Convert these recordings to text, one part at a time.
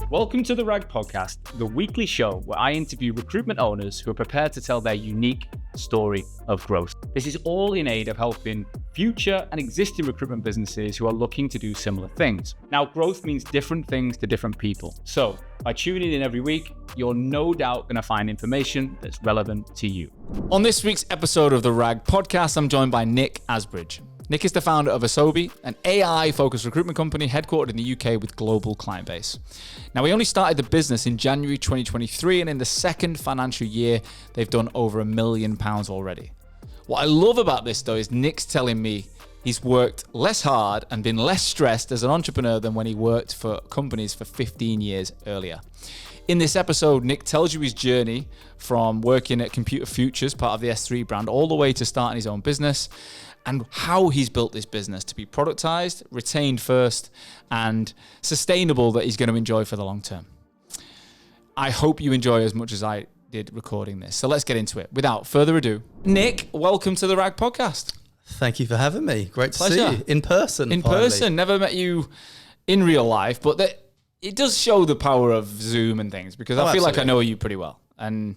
Welcome to the RAG Podcast, the weekly show where I interview recruitment owners who are prepared to tell their unique story of growth. This is all in aid of helping future and existing recruitment businesses who are looking to do similar things. Now, growth means different things to different people. So, by tuning in every week, you're no doubt going to find information that's relevant to you. On this week's episode of the RAG Podcast, I'm joined by Nick Asbridge. Nick is the founder of Asobbi, an AI-focused recruitment company headquartered in the UK with global client base. Now, we only started the business in January 2023, and in the second financial year, they've done over £1 million already. What I love about this, though, is Nick's telling me he's worked less hard and been less stressed as an entrepreneur than when he worked for companies for 15 years earlier. In this episode, Nick tells you his journey from working at Computer Futures, part of the S3 brand, all the way to starting his own business, and how he's built this business to be productized, retained first, and sustainable that he's going to enjoy for the long term. I hope you enjoy as much as I did recording this. So let's get into it. Without further ado, Nick, welcome to the RAG Podcast. Thank you for having me. Great to Pleasure. see you in person. In finally. person. Never met you in real life, but it does show the power of Zoom and things, because I feel like I know you pretty well. And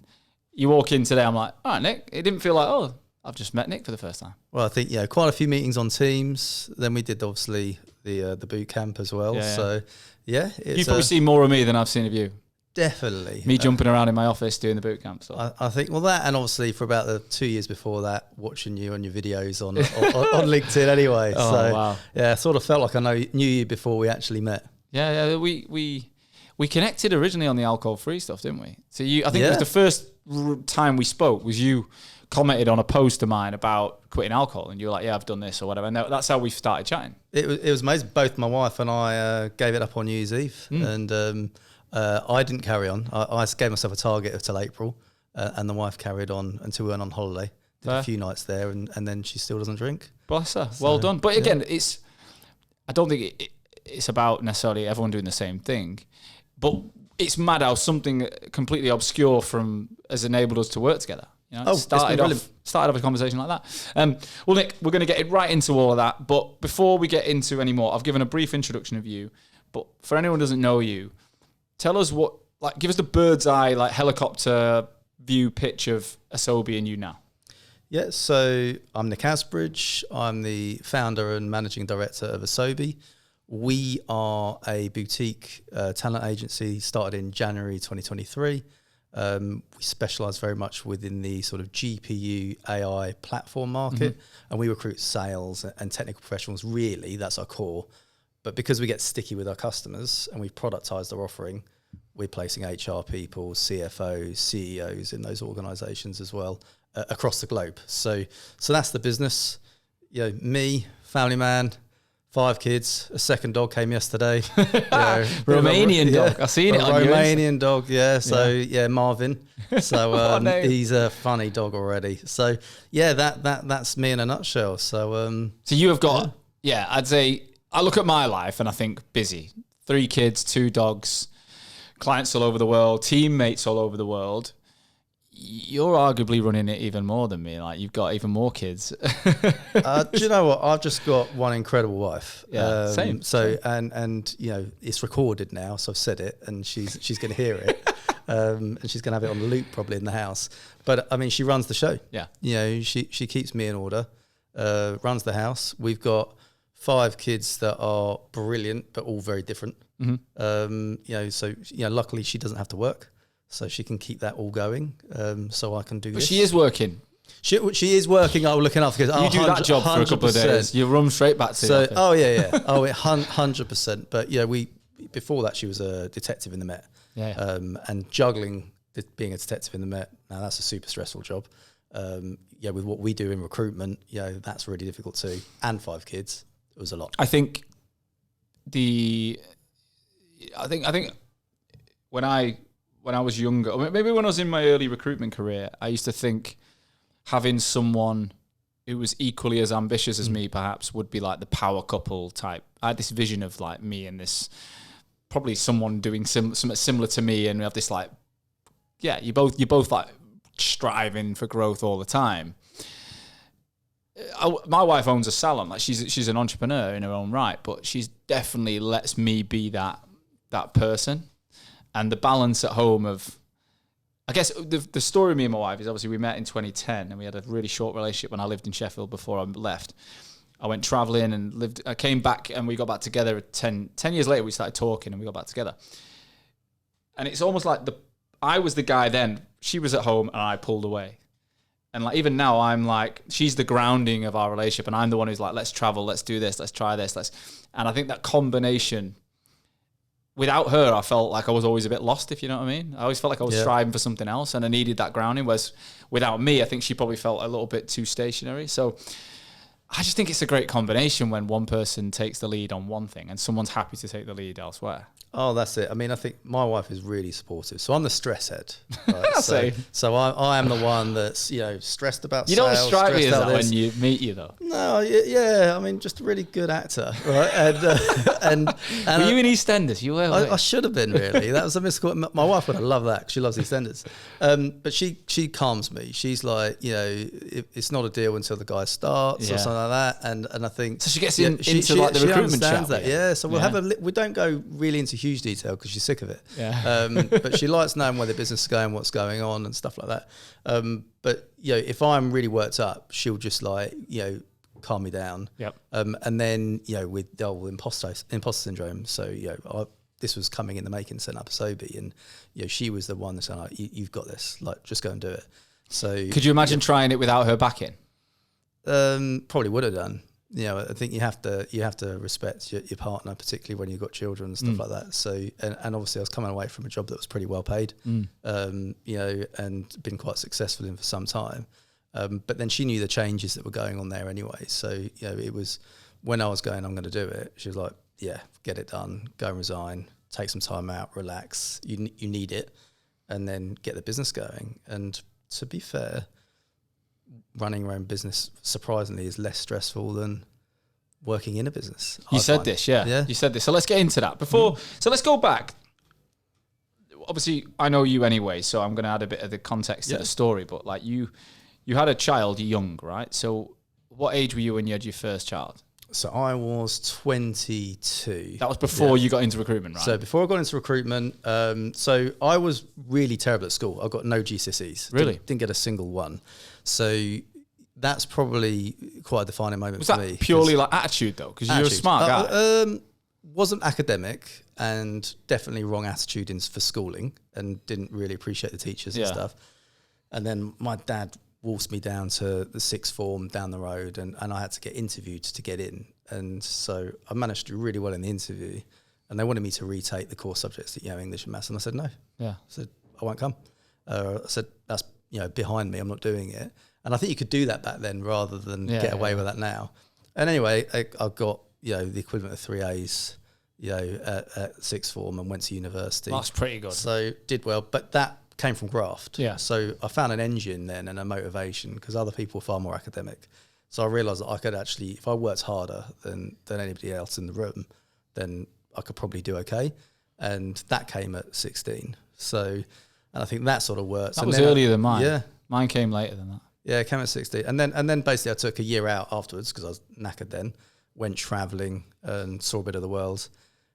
you walk in today, I'm like, all right, Nick. It didn't feel like, oh, I've just met Nick for the first time. Well, I think, quite a few meetings on Teams. Then we did, obviously, the boot camp as well. Yeah. So, yeah. You've probably seen more of me than I've seen of you. Definitely. Me jumping around in my office doing the boot camp. So. I think, well, that, and obviously for about the 2 years before that, watching you on your videos on LinkedIn anyway. Oh, so, wow. Yeah, sort of felt like I knew you before we actually met. Yeah, we connected originally on the alcohol-free stuff, didn't we? So I think it was the first time we spoke was you commented on a post of mine about quitting alcohol, and you were like, yeah, I've done this or whatever. And that's how we started chatting. It was amazing. Both my wife and I gave it up on New Year's Eve, and I didn't carry on. I gave myself a target until April, and the wife carried on until we went on holiday. Did a few nights there, and then she still doesn't drink. Bless her. So, well done. But again, I don't think it's about necessarily everyone doing the same thing, but it's mad how something completely obscure has enabled us to work together. Started off a conversation like that. Well, Nick, we're going to get right into all of that. But before we get into any more, I've given a brief introduction of you. But for anyone who doesn't know you, tell us give us the bird's eye, helicopter view pitch of Asobbi and you now. Yeah, so I'm Nick Asbridge. I'm the founder and managing director of Asobbi. We are a boutique talent agency started in January 2023. We specialise very much within the sort of GPU AI platform market, and we recruit sales and technical professionals. Really, that's our core. But because we get sticky with our customers and we've productised our offering, we're placing HR people, CFOs, CEOs in those organisations as well across the globe. So that's the business. Me, family man, 5 kids, a second dog came yesterday. Romanian dog. I've seen it on Romanian dog, yeah. So Marvin. So he's a funny dog already. So that's me in a nutshell. So you have got I'd say I look at my life and I think busy. 3 kids, 2 dogs, clients all over the world, teammates all over the world. You're arguably running it even more than me. You've got even more kids. Do you know what? I've just got one incredible wife. Yeah, same. So and it's recorded now, so I've said it, and she's going to hear it, and she's going to have it on loop probably in the house. But I mean, she runs the show. Yeah. She keeps me in order, runs the house. We've got 5 kids that are brilliant, but all very different. So luckily she doesn't have to work. So she can keep that all going. So I can do this. But she is working. She is working. I'm looking after kids. You do that job for a couple of days. You run straight back to the office. Oh, yeah. 100%. But before that, she was a detective in the Met. Yeah. And juggling being a detective in the Met, now that's a super stressful job. With what we do in recruitment, that's really difficult too. And 5 kids, it was a lot. I think when I was younger, or maybe when I was in my early recruitment career, I used to think having someone who was equally as ambitious as me perhaps would be like the power couple type. I had this vision of me and this, probably someone doing something similar to me, and we have this you're both striving for growth all the time. My wife owns a salon. She's an entrepreneur in her own right, but she's definitely lets me be that person. And the balance at home of, I guess the story of me and my wife is obviously we met in 2010 and we had a really short relationship when I lived in Sheffield before I left. I went traveling and I came back and we got back together 10 years later. We started talking and we got back together. And it's almost like I was the guy then, she was at home and I pulled away. And like, even now I'm like, she's the grounding of our relationship and I'm the one who's like, let's travel, let's do this, let's try this. And I think that combination, without her, I felt like I was always a bit lost, if you know what I mean. I always felt like I was striving for something else and I needed that grounding. Whereas without me, I think she probably felt a little bit too stationary. So I just think it's a great combination when one person takes the lead on one thing and someone's happy to take the lead elsewhere. Oh, that's it. I mean, I think my wife is really supportive. So I'm the stress head. Right? so I am the one that's, stressed about you sales. You don't strike me as that when you meet you, though. No, yeah. I mean, just a really good actor, right? And were you in EastEnders? You were. I should have been, really. That was a miscall. My wife would have loved that because she loves EastEnders. But she calms me. She's like, it's not a deal until the guy starts or something like that. And I think... So she gets into like the recruitment chat. That. Yeah, so we'll we don't go really into huge detail because she's sick of it. Yeah. But she likes knowing where the business is going, what's going on and stuff like that. But if I'm really worked up, she'll just like, calm me down. Yep. And then, with the old imposter syndrome. So, this was coming in the making, setting up Asobbi, and she was the one that's like, you've got this, like, just go and do it. So could you imagine trying it without her backing? Probably would have done. I think you have to respect your partner, particularly when you've got children and stuff like that. So, and obviously I was coming away from a job that was pretty well paid, and been quite successful in for some time. But then she knew the changes that were going on there anyway. So, it was when I was going, I'm going to do it. She was like, yeah, get it done, go and resign, take some time out, relax. You need it, and then get the business going. And to be fair, running your own business surprisingly is less stressful than working in a business. You said this, yeah. You said this. So let's get into that. So let's go back. Obviously, I know you anyway, so I'm going to add a bit of the context to the story. But like you had a child young, right? So what age were you when you had your first child? So I was 22. That was before you got into recruitment, right? So before I got into recruitment, so I was really terrible at school. I got no GCSEs. Really? Didn't get a single one. So that's probably quite a defining moment for me. Was that purely like attitude though? Because you're a smart guy. Wasn't academic and definitely wrong attitude for schooling and didn't really appreciate the teachers and stuff. And then my dad waltzed me down to the sixth form down the road and I had to get interviewed to get in. And so I managed to do really well in the interview and they wanted me to retake the core subjects, English and maths. And I said, no. Yeah. I said, I won't come. I said, that's, behind me. I'm not doing it. And I think you could do that back then rather than get away with that now. And anyway, I got, the equivalent of 3 A's, at sixth form and went to university. That's pretty good. So did well, but that came from graft. Yeah. So I found an engine then and a motivation because other people were far more academic. So I realised that I could actually, if I worked harder than anybody else in the room, then I could probably do okay. And that came at 16. So, and I think that sort of works. That was earlier than mine. Yeah. Mine came later than that. Yeah, it came at 16. And then basically I took a year out afterwards because I was knackered then, went travelling and saw a bit of the world.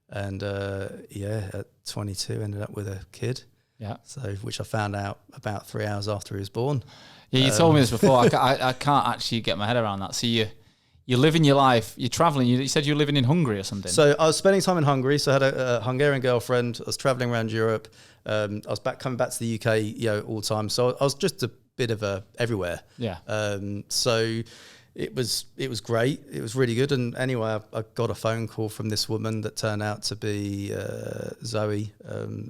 And at 22 ended up with a kid. Yeah. So, which I found out about 3 hours after he was born. Yeah, you told me this before. I can't actually get my head around that. So you're living your life, you're traveling. You said you're living in Hungary or something. So I was spending time in Hungary. So I had a Hungarian girlfriend. I was traveling around Europe. I was coming back to the UK, all the time. So I was just a bit of a everywhere. Yeah. So it was great. It was really good. And anyway, I got a phone call from this woman that turned out to be Zoe,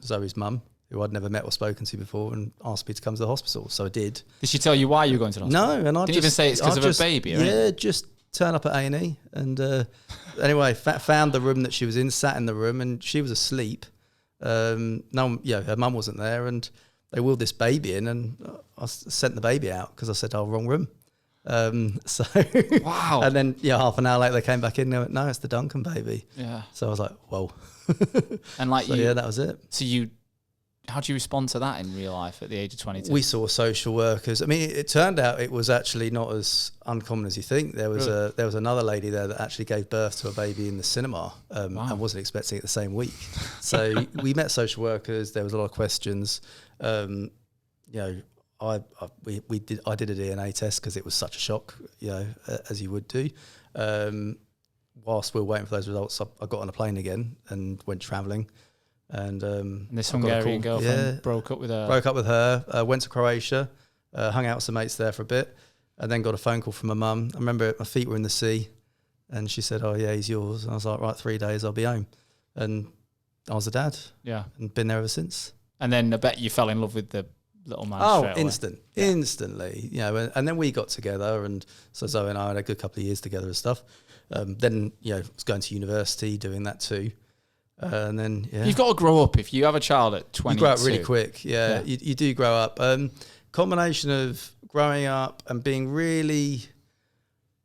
Zoe's mum, who I'd never met or spoken to before, and asked me to come to the hospital. So I did. Did she tell you why you were going to the hospital? No, and I didn't even say it's because of a baby. Right? Yeah, just turn up at A&E, and anyway, found the room that she was in, sat in the room, and she was asleep. Her mum wasn't there, and they wheeled this baby in, and I sent the baby out because I said, "Oh, wrong room." Wow. And then half an hour later they came back in and they went, no, it's the Duncan baby. Yeah. So I was like, whoa. And like that was it. So you how do you respond to that in real life at the age of 22? We saw social workers. I mean, it turned out it was actually not as uncommon as you think. There was another lady there that actually gave birth to a baby in the cinema and wasn't expecting it the same week. So we met social workers. There was a lot of questions. You know, I did a DNA test because it was such a shock, you know, as you would do. Whilst we were waiting for those results, I got on a plane again and went travelling. And this Hungarian girlfriend broke up with her. Went to Croatia, hung out with some mates there for a bit, and then got a phone call from my mum. I remember my feet were in the sea, and she said, "Oh yeah, he's yours." And I was like, "Right, 3 days, I'll be home." And I was a dad. Yeah, and been there ever since. And then I bet you fell in love with the little man. Oh, instantly. You know, and then we got together, and so Zoe and I had a good couple of years together and stuff. Then you know, was going to university, doing that too. And then you've got to grow up. If you have a child at 22, you grow up really quick. You do grow up. Combination of growing up and being really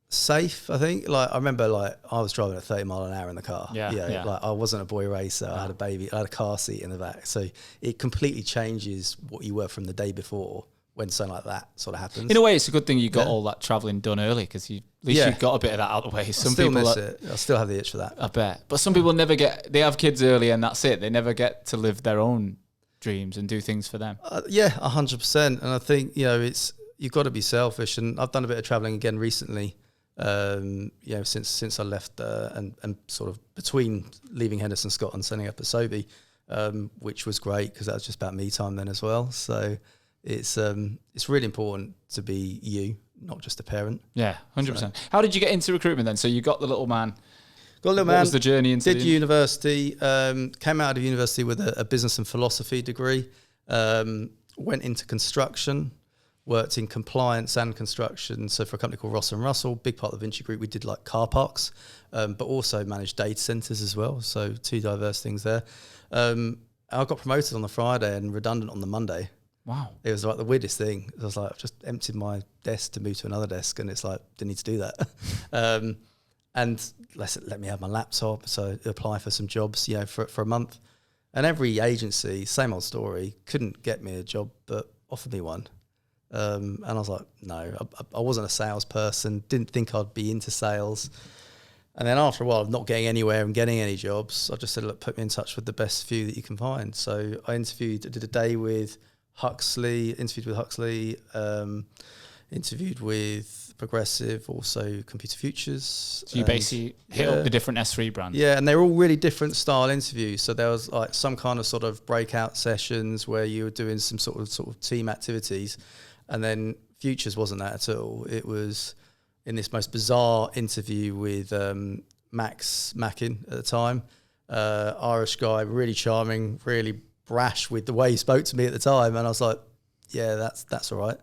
safe, I think. Like I remember, like I was driving at 30 mile an hour in the car. Like I wasn't a boy racer. I had a baby. I had a car seat in the back, so it completely changes what you were from the day before when something like that sort of happens. In a way, it's a good thing you got all that travelling done early, because at least you got a bit of that out of the way. Some people miss it. I still have the itch for that. I bet. But some people never get, they have kids early and that's it. They never get to live their own dreams and do things for them. 100%. And I think, you know, you've got to be selfish. And I've done a bit of travelling again recently, you know, since I left and sort of between leaving Henderson Scott and setting up Asobbi, which was great because that was just about me time then as well. So it's really important to be you, not just a parent. Yeah, 100%. So. How did you get into recruitment then? So you got the little man. What was the journey into? Did university. Came out of university with a business and philosophy degree. Went into construction. Worked in compliance and construction. So for a company called Ross and Russell, big part of the Vinci Group, we did like car parks, but also managed data centres as well. So two diverse things there. I got promoted on the Friday and redundant on the Monday. Wow. It was like the weirdest thing. I was like, I've just emptied my desk to move to another desk, and it's like, didn't need to do that. And let me have my laptop. So apply for some jobs, you know, for a month. And every agency, same old story, couldn't get me a job, but offered me one. And I was like, no, I wasn't a salesperson, didn't think I'd be into sales. And then after a while of not getting anywhere and getting any jobs, I just said, look, put me in touch with the best few that you can find. So I did a day with Huxley, interviewed with Progressive, also Computer Futures. So you basically hit up the different S3 brands. Yeah, and they're all really different style interviews. So there was like some kind of sort of breakout sessions where you were doing some sort of team activities, and then Futures wasn't that at all. It was in this most bizarre interview with Max Mackin at the time, Irish guy, really charming, really brash with the way he spoke to me at the time, and I was like, yeah, that's all right.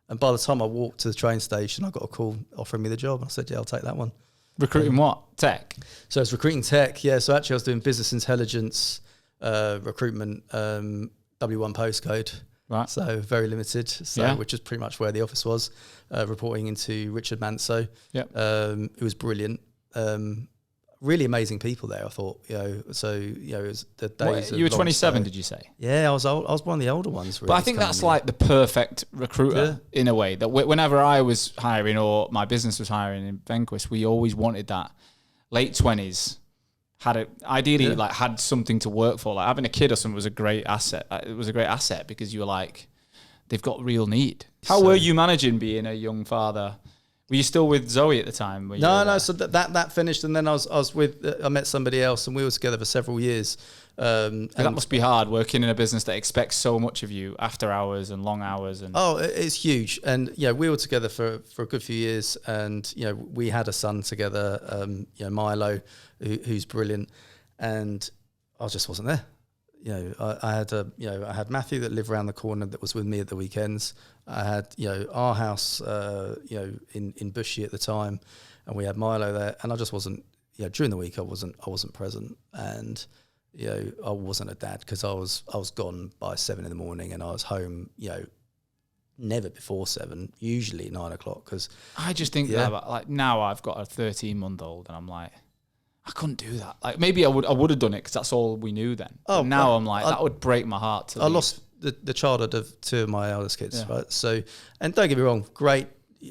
And by the time I walked to the train station, I got a call offering me the job. I said, yeah, I'll take that one. Recruiting what? Tech? So it's recruiting tech, yeah. So actually I was doing business intelligence, recruitment, W1 postcode. Right. So very limited, which is pretty much where the office was, reporting into Richard Manso, who was brilliant. Really amazing people there, I thought, you know. So, you know, it was the days. You were 27, did you say? Yeah, I was old. I was one of the older ones. Really, but I think that's like the perfect recruiter in a way. That whenever I was hiring or my business was hiring in Vanquist, we always wanted that late 20s. Had something to work for. Like having a kid or something was a great asset. It was a great asset because you were like, they've got real need. How were you managing being a young father? Were you still with Zoe at the time? No. So that finished, and then I met somebody else, and we were together for several years. And that must be hard working in a business that expects so much of you, after hours and long hours. And it's huge. And we were together for a good few years, and we had a son together. Milo, who's brilliant, and I just wasn't there. I had Matthew that lived around the corner that was with me at the weekends. I had, our house, in Bushy at the time, and we had Milo there, and I just wasn't, during the week I wasn't present, and, I wasn't a dad because I was gone by 7 a.m. and I was home, never before 7, usually 9 o'clock. Because I just think that, like now I've got a 13-month-old and I'm like, I couldn't do that. Like maybe I would have done it because that's all we knew then. But now I'm like, that would break my heart to I leave. lost the childhood of two of my eldest kids, Yeah. right? So, and don't get me wrong, great.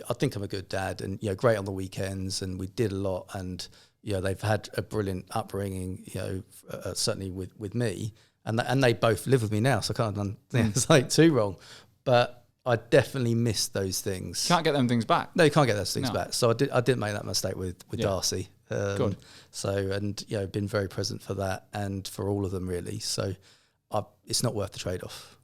I think I'm a good dad, and great on the weekends, and we did a lot, and they've had a brilliant upbringing, certainly with me, and they both live with me now, so I can't have done like too wrong, but I definitely miss those things. Can't get them things back. No, you can't get those things back. So I did make that mistake with Darcy. Good. So, and been very present for that and for all of them really. So, it's not worth the trade-off.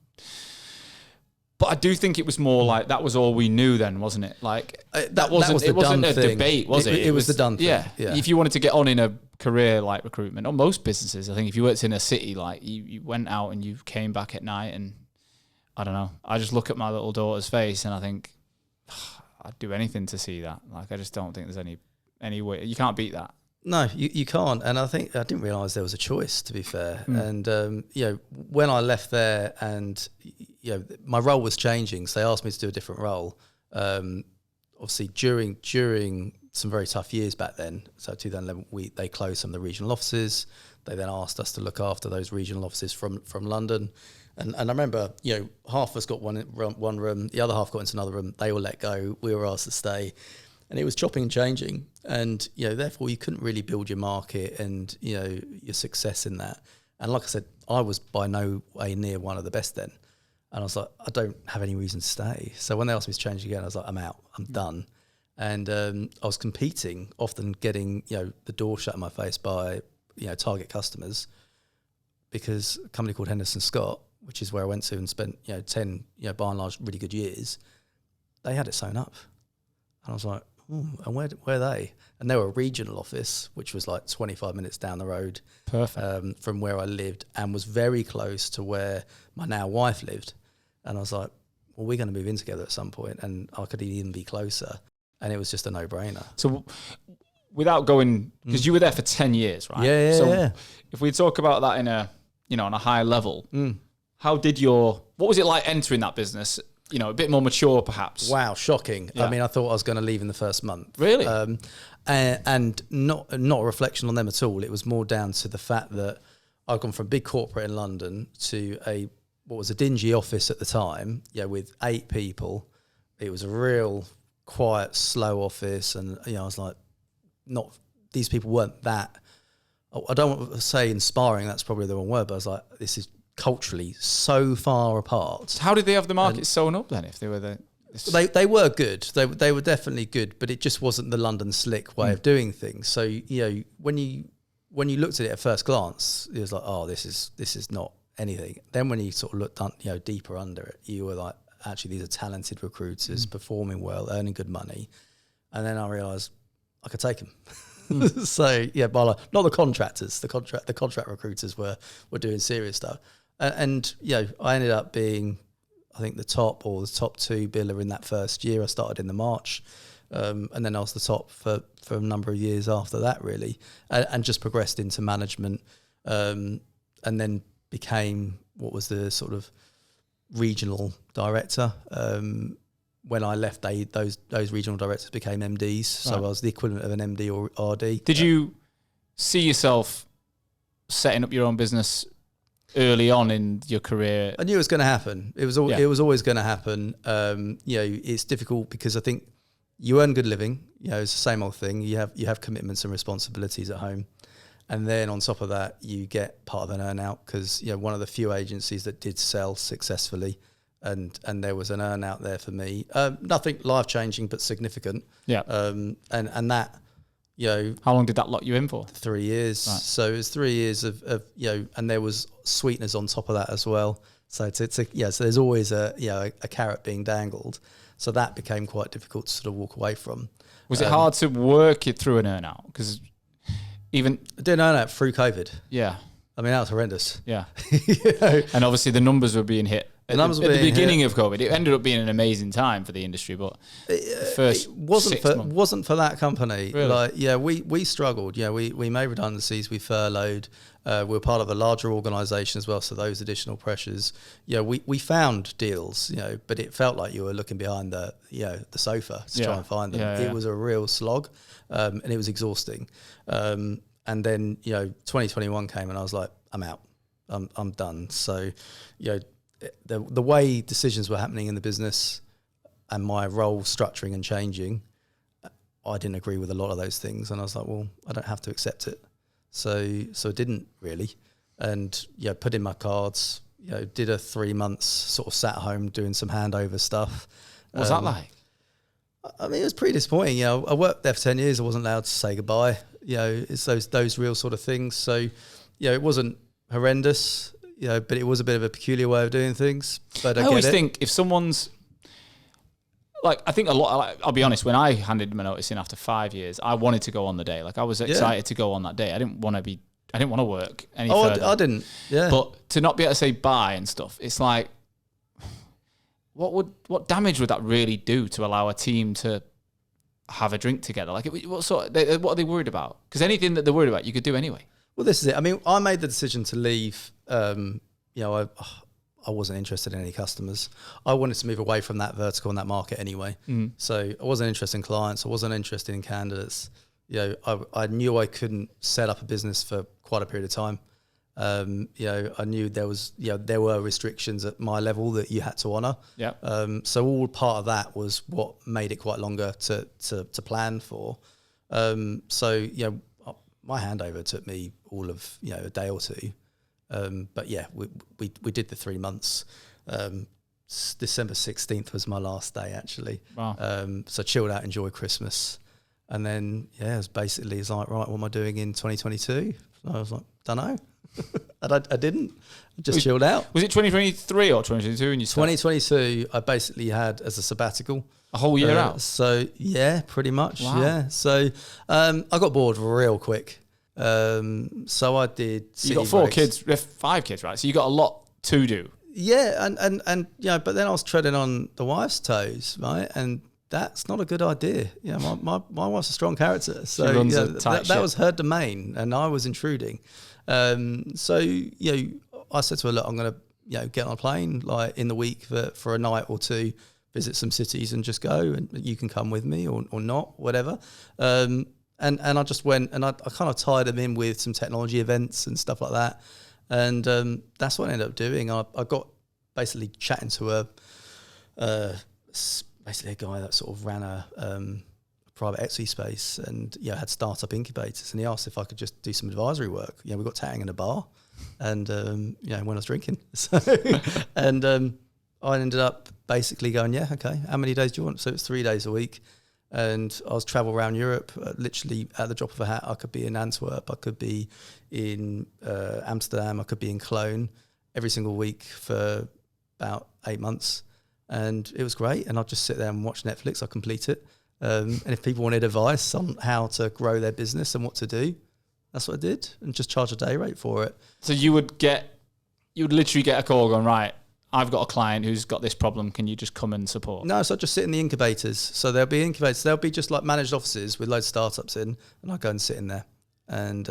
But I do think it was more like that was all we knew then, wasn't it? Like it wasn't a debate, was it? It was the done thing. Yeah. If you wanted to get on in a career like recruitment, or most businesses, I think if you worked in a city, like you went out and you came back at night, and I don't know. I just look at my little daughter's face and I think I'd do anything to see that. Like I just don't think there's any way. You can't beat that. No, you can't. And I think I didn't realise there was a choice, to be fair. And when I left there, and my role was changing, so they asked me to do a different role. Obviously, during some very tough years back then, so 2011, they closed some of the regional offices. They then asked us to look after those regional offices from London. And I remember, half of us got one room, the other half got into another room. They all let go. We were asked to stay. And it was chopping and changing, and therefore you couldn't really build your market and your success in that. And like I said, I was by no way near one of the best then, and I was like, I don't have any reason to stay. So when they asked me to change again, I was like, I'm out, I'm done. And I was competing, often getting the door shut in my face by target customers, because a company called Henderson Scott, which is where I went to and spent 10 by and large really good years, they had it sewn up, and I was like, and where are they? And they were a regional office, which was like 25 minutes down the road. Perfect. From where I lived, and was very close to where my now wife lived. And I was like, well, we're going to move in together at some point, and I could even be closer. And it was just a no-brainer. So without going, because you were there for 10 years, right? Yeah. So if we talk about that in a, on a high level, what was it like entering that business? A bit more mature, perhaps. Wow, shocking. Yeah. I mean, I thought I was going to leave in the first month. Really? And not a reflection on them at all. It was more down to the fact that I'd gone from big corporate in London to what was a dingy office at the time, with 8 people. It was a real quiet, slow office, and I was like, these people weren't that. I don't want to say inspiring. That's probably the wrong word, but I was like, this is culturally so far apart. How did they have the market sewn up then? If they were they were good. They were definitely good, but it just wasn't the London slick way of doing things. So when you looked at it at first glance, it was like, oh, this is not anything. Then when you sort of looked deeper under it, you were like, actually, these are talented recruiters performing well, earning good money. And then I realised I could take them. So not the contractors. The contract recruiters were doing serious stuff. And I ended up being, I think, the top 2 biller in that first year. I started in the March, and then I was the top for a number of years after that, really, and just progressed into management, and then became what was the sort of regional director. When I left, those regional directors became MDs, so I was the equivalent of an MD or RD. Did you see yourself setting up your own business early on in your career? I knew it was going to happen. It was always going to happen. It's difficult because I think you earn good living. It's the same old thing. You have commitments and responsibilities at home, and then on top of that, you get part of an earn out because one of the few agencies that did sell successfully, and there was an earn out there for me. Nothing life changing, but significant. Yeah. And that. How long did that lock you in for? 3 years. Right. So it was 3 years of and there was sweeteners on top of that as well. So so there's always a carrot being dangled. So that became quite difficult to sort of walk away from. Was it hard to work it through an earnout? Because even I did an earnout through COVID. Yeah. I mean, that was horrendous. Yeah. And obviously the numbers were being hit. At the beginning of COVID, it ended up being an amazing time for the industry, but it wasn't for that company. Really? We struggled. We made redundancies, we furloughed. We were part of a larger organisation as well, so those additional pressures. We found deals, but it felt like you were looking behind the sofa to try and find them. It was a real slog, and it was exhausting. And and then, 2021 came and I was like, I'm out. I'm done. So, the way decisions were happening in the business and my role structuring and changing, I didn't agree with a lot of those things. And I was like, well, I don't have to accept it. So I didn't really. And, put in my cards, did a 3 months, sort of sat home doing some handover stuff. What was that like? I mean, it was pretty disappointing. I worked there for 10 years. I wasn't allowed to say goodbye. It's those real sort of things. So, it wasn't horrendous, but it was a bit of a peculiar way of doing things. But I always think if someone's like, I think a lot, like, I'll be honest, when I handed my notice in after 5 years, I wanted to go on the day. Like, I was excited to go on that day. I didn't want to work any further. I didn't. Yeah. But to not be able to say bye and stuff, it's like, what damage would that really do to allow a team to have a drink together? Like, what are they worried about? Because anything that they're worried about, you could do anyway. Well, this is it. I mean, I made the decision to leave. I wasn't interested in any customers. I wanted to move away from that vertical and that market anyway. So I wasn't interested in clients. I wasn't interested in candidates. I knew I couldn't set up a business for quite a period of time. I knew there were restrictions at my level that you had to honour. Yeah. So all part of that was what made it quite longer to plan for. My handover took me all of a day or two. But yeah, we did the 3 months. December 16th was my last day actually. Wow. So chilled out, enjoyed Christmas. And then, it's like, right, what am I doing in 2022? So I was like, don't know. And I didn't. I just chilled out. Was it 2023 or 2022 when you started? 2022, I basically had as a sabbatical. A whole year out? So, yeah, pretty much, wow. yeah. So I got bored real quick. So I did... You got 5 kids, right? So you got a lot to do. Yeah, and but then I was treading on the wife's toes, right? And that's not a good idea. My wife's a strong character. So that was her domain and I was intruding. So I said to her, look, I'm going to get on a plane like in the week for a night or two, visit some cities and just go, and you can come with me or not, whatever. And I just went and I kind of tied them in with some technology events and stuff like that. And that's what I ended up doing. I got basically chatting to basically a guy that sort of ran a private equity space and had startup incubators, and he asked if I could just do some advisory work. We got tatting in a bar, and when I was drinking, so and I ended up basically going, okay, how many days do you want? So it's 3 days a week, and I was travel around Europe, literally at the drop of a hat. I could be in Antwerp, I could be in Amsterdam, I could be in Cologne every single week for about 8 months. And it was great. And I'd just sit there and watch Netflix. I'd complete it. And if people wanted advice on how to grow their business and what to do, that's what I did, and just charge a day rate for it. So you would literally get a call going, right, I've got a client who's got this problem. Can you just come and support? No, so I'd just sit in the incubators. So there'll be incubators. There'll be just like managed offices with loads of startups in, and I'd go and sit in there. And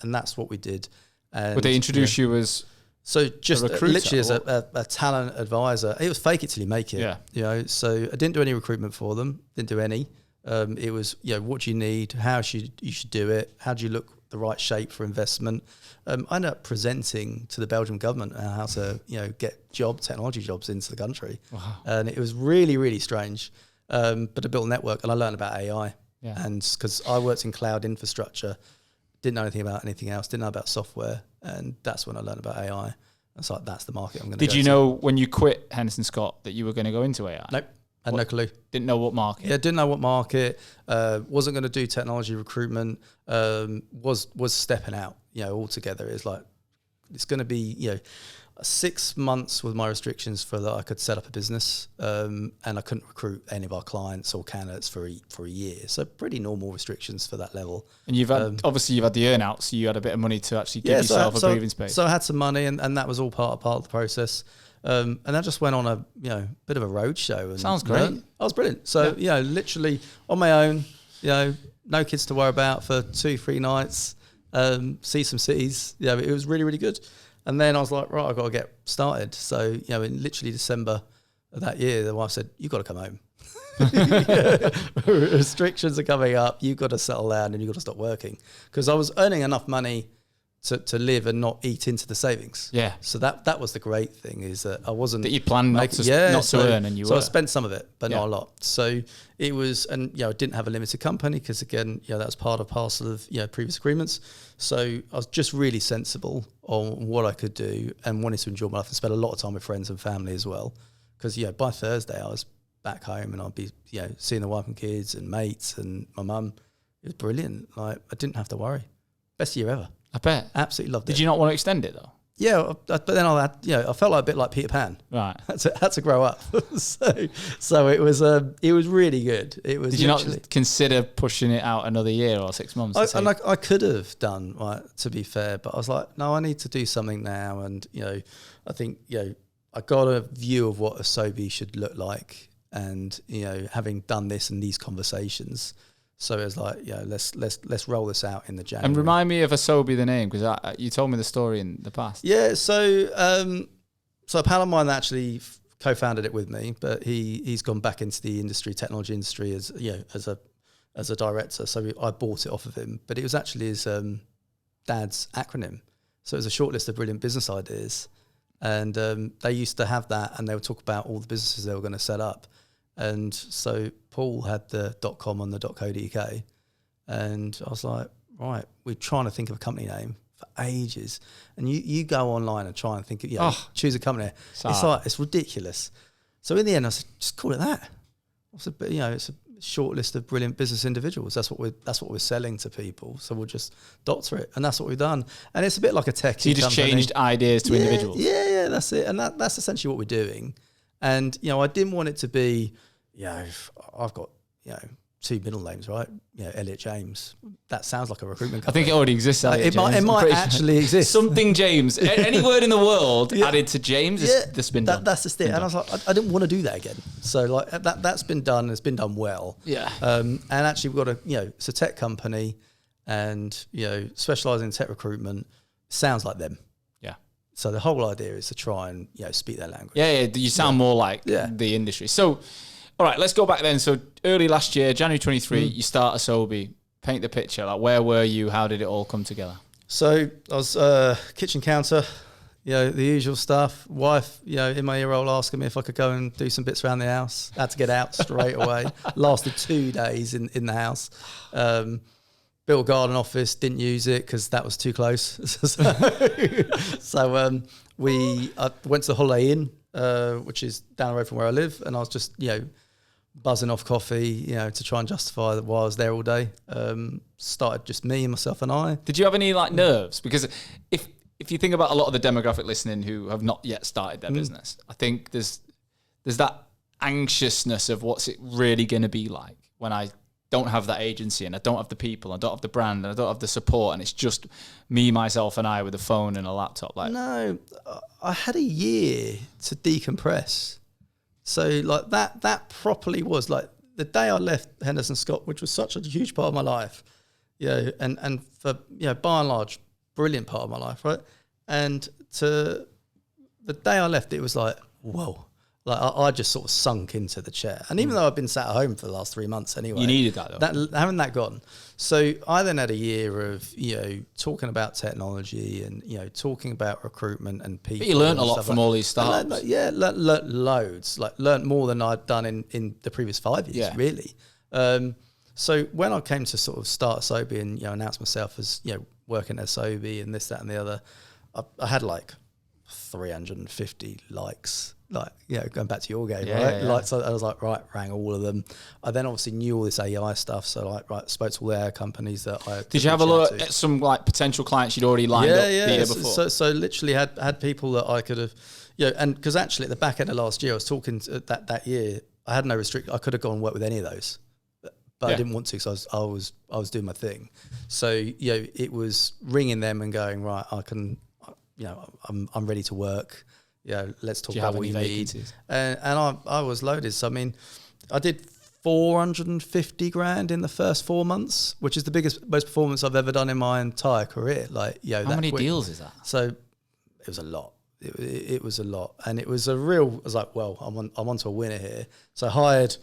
that's what we did. And would they introduce you as... So just literally as a talent advisor. It was fake it till you make it. Yeah. So I didn't do any recruitment for them. Didn't do any. It was, what do you need? How you should do it? How do you look the right shape for investment? I ended up presenting to the Belgian government how to, get technology jobs into the country. Wow. And it was really, really strange. But I built a network and I learned about AI. Yeah. And because I worked in cloud infrastructure, didn't know anything about anything else, didn't know about software. And that's when I learned about AI. It's like, that's the market I'm going to go to. Did you know when you quit Henderson Scott that you were going to go into AI? Nope. I had no clue. Didn't know what market? Yeah, didn't know what market. Wasn't going to do technology recruitment. Was stepping out, altogether. It's like, it's going to be, 6 months with my restrictions for that I could set up a business. And I couldn't recruit any of our clients or candidates for a year. So pretty normal restrictions for that level. And you've had, obviously you've had the earn out, so you had a bit of money to actually give yourself a breathing space. So I had some money and that was all part of the process. And I just went on a bit of a road show. And sounds great. I was brilliant. So literally on my own, no kids to worry about for 2-3 nights. See some cities. It was really, really good. And then I was like, right, I've got to get started. So in literally December of that year, the wife said, "You've got to come home." Restrictions are coming up. You've got to settle down and you've got to stop working. Because I was earning enough money to live and not eat into the savings. Yeah. So that was the great thing, is that I wasn't... That you planned not to earn, and you So were. I spent some of it, but not a lot. So it was... And, I didn't have a limited company because, again, that's part of parcel of, previous agreements. So I was just really sensible on what I could do and wanted to enjoy my life and spend a lot of time with friends and family as well. Because, by Thursday I was back home and I'd be, seeing the wife and kids and mates and my mum. It was brilliant. Like, I didn't have to worry. Best year ever. I bet. Absolutely loved it. Did you not want to extend it though? Yeah, but then I had, I felt like a bit like Peter Pan. Right. Had to grow up. so it was really good. It was. Did you not consider pushing it out another year or 6 months? I could have done, right, to be fair, but I was like, no, I need to do something now, and I think I got a view of what Asobbi should look like, and having done this and these conversations. So it was like, let's roll this out in the January. And remind me of Asobbi, the name, because you told me the story in the past. Yeah, so a pal of mine actually co-founded it with me, but he's gone back into the technology industry as a director. So I bought it off of him, but it was actually his dad's acronym. So it was a short list of brilliant business ideas, and they used to have that, and they would talk about all the businesses they were going to set up. And so Paul had the .com on the .co.uk, and I was like, right, we're trying to think of a company name for ages, and you go online and try and think of choose a company. It's ridiculous. So in the end, I said, just call it that. I said, but it's a short list of brilliant business individuals. That's what we're selling to people. So we'll just doctor it, and that's what we've done. And it's a bit like a tech. So you just changed ideas to individuals. Yeah, that's it, and that's essentially what we're doing. And, I didn't want it to be, I've got, 2 middle names, right? Elliot James. That sounds like a recruitment company. I think it already exists. It might actually exist. Something James. Any word in the world added to James has been done. That's the thing. And I was like, I didn't want to do that again. So like that's been done. It's been done well. Yeah. And actually we've got it's a tech company, and, specialising in tech recruitment. Sounds like them. So the whole idea is to try and speak their language. Yeah, you sound more like the industry. So, all right, let's go back then. So early last year, January 23, you start Asobbi. Paint the picture. Like, where were you? How did it all come together? So I was kitchen counter, the usual stuff. Wife, in my ear roll asking me if I could go and do some bits around the house. Had to get out straight away. Lasted 2 days in the house. Built a garden office, didn't use it because that was too close. So I went to the Holiday Inn, which is down the road from where I live, and I was just, buzzing off coffee, to try and justify why I was there all day. Started just me and myself and I. Did you have any nerves? Because if you think about a lot of the demographic listening who have not yet started their business, I think there's that anxiousness of what's it really going to be like when I don't have that agency, and I don't have the people, I don't have the brand, and I don't have the support, and it's just me, myself, and I with a phone and a laptop. No, I had a year to decompress. So that properly was the day I left Henderson Scott, which was such a huge part of my life, and for by and large, brilliant part of my life, right? And to the day I left, it was like, whoa. I just sort of sunk into the chair. And even though I've been sat at home for the last 3 months anyway. You needed that though. Having that gone. So I then had a year of, talking about technology and, talking about recruitment and people. But you learned a lot from all these startups. Learned loads. Learned more than I'd done in the previous 5 years, really. So when I came to sort of start Asobbi and, announce myself as, working at Asobbi and this, that and the other, I had 350 likes. Going back to your game, right? Yeah. So I was rang all of them. I then obviously knew all this AI stuff, so spoke to all the AI companies that I. Did you have a look at some potential clients you'd already lined up the year before? So literally had people that I could have, and because actually at the back end of last year, I was talking to that year, I had no restriction. I could have gone and worked with any of those, but I didn't want to because I was doing my thing. So it was ringing them and going, right, I can, I'm ready to work. Let's talk about what you need. And I was loaded. So, I mean, I did 450 grand in the first 4 months, which is the most performance I've ever done in my entire career. How many deals is that? So it was a lot. It was a lot. And it was a real, I was like, well, I'm onto a winner here. So I hired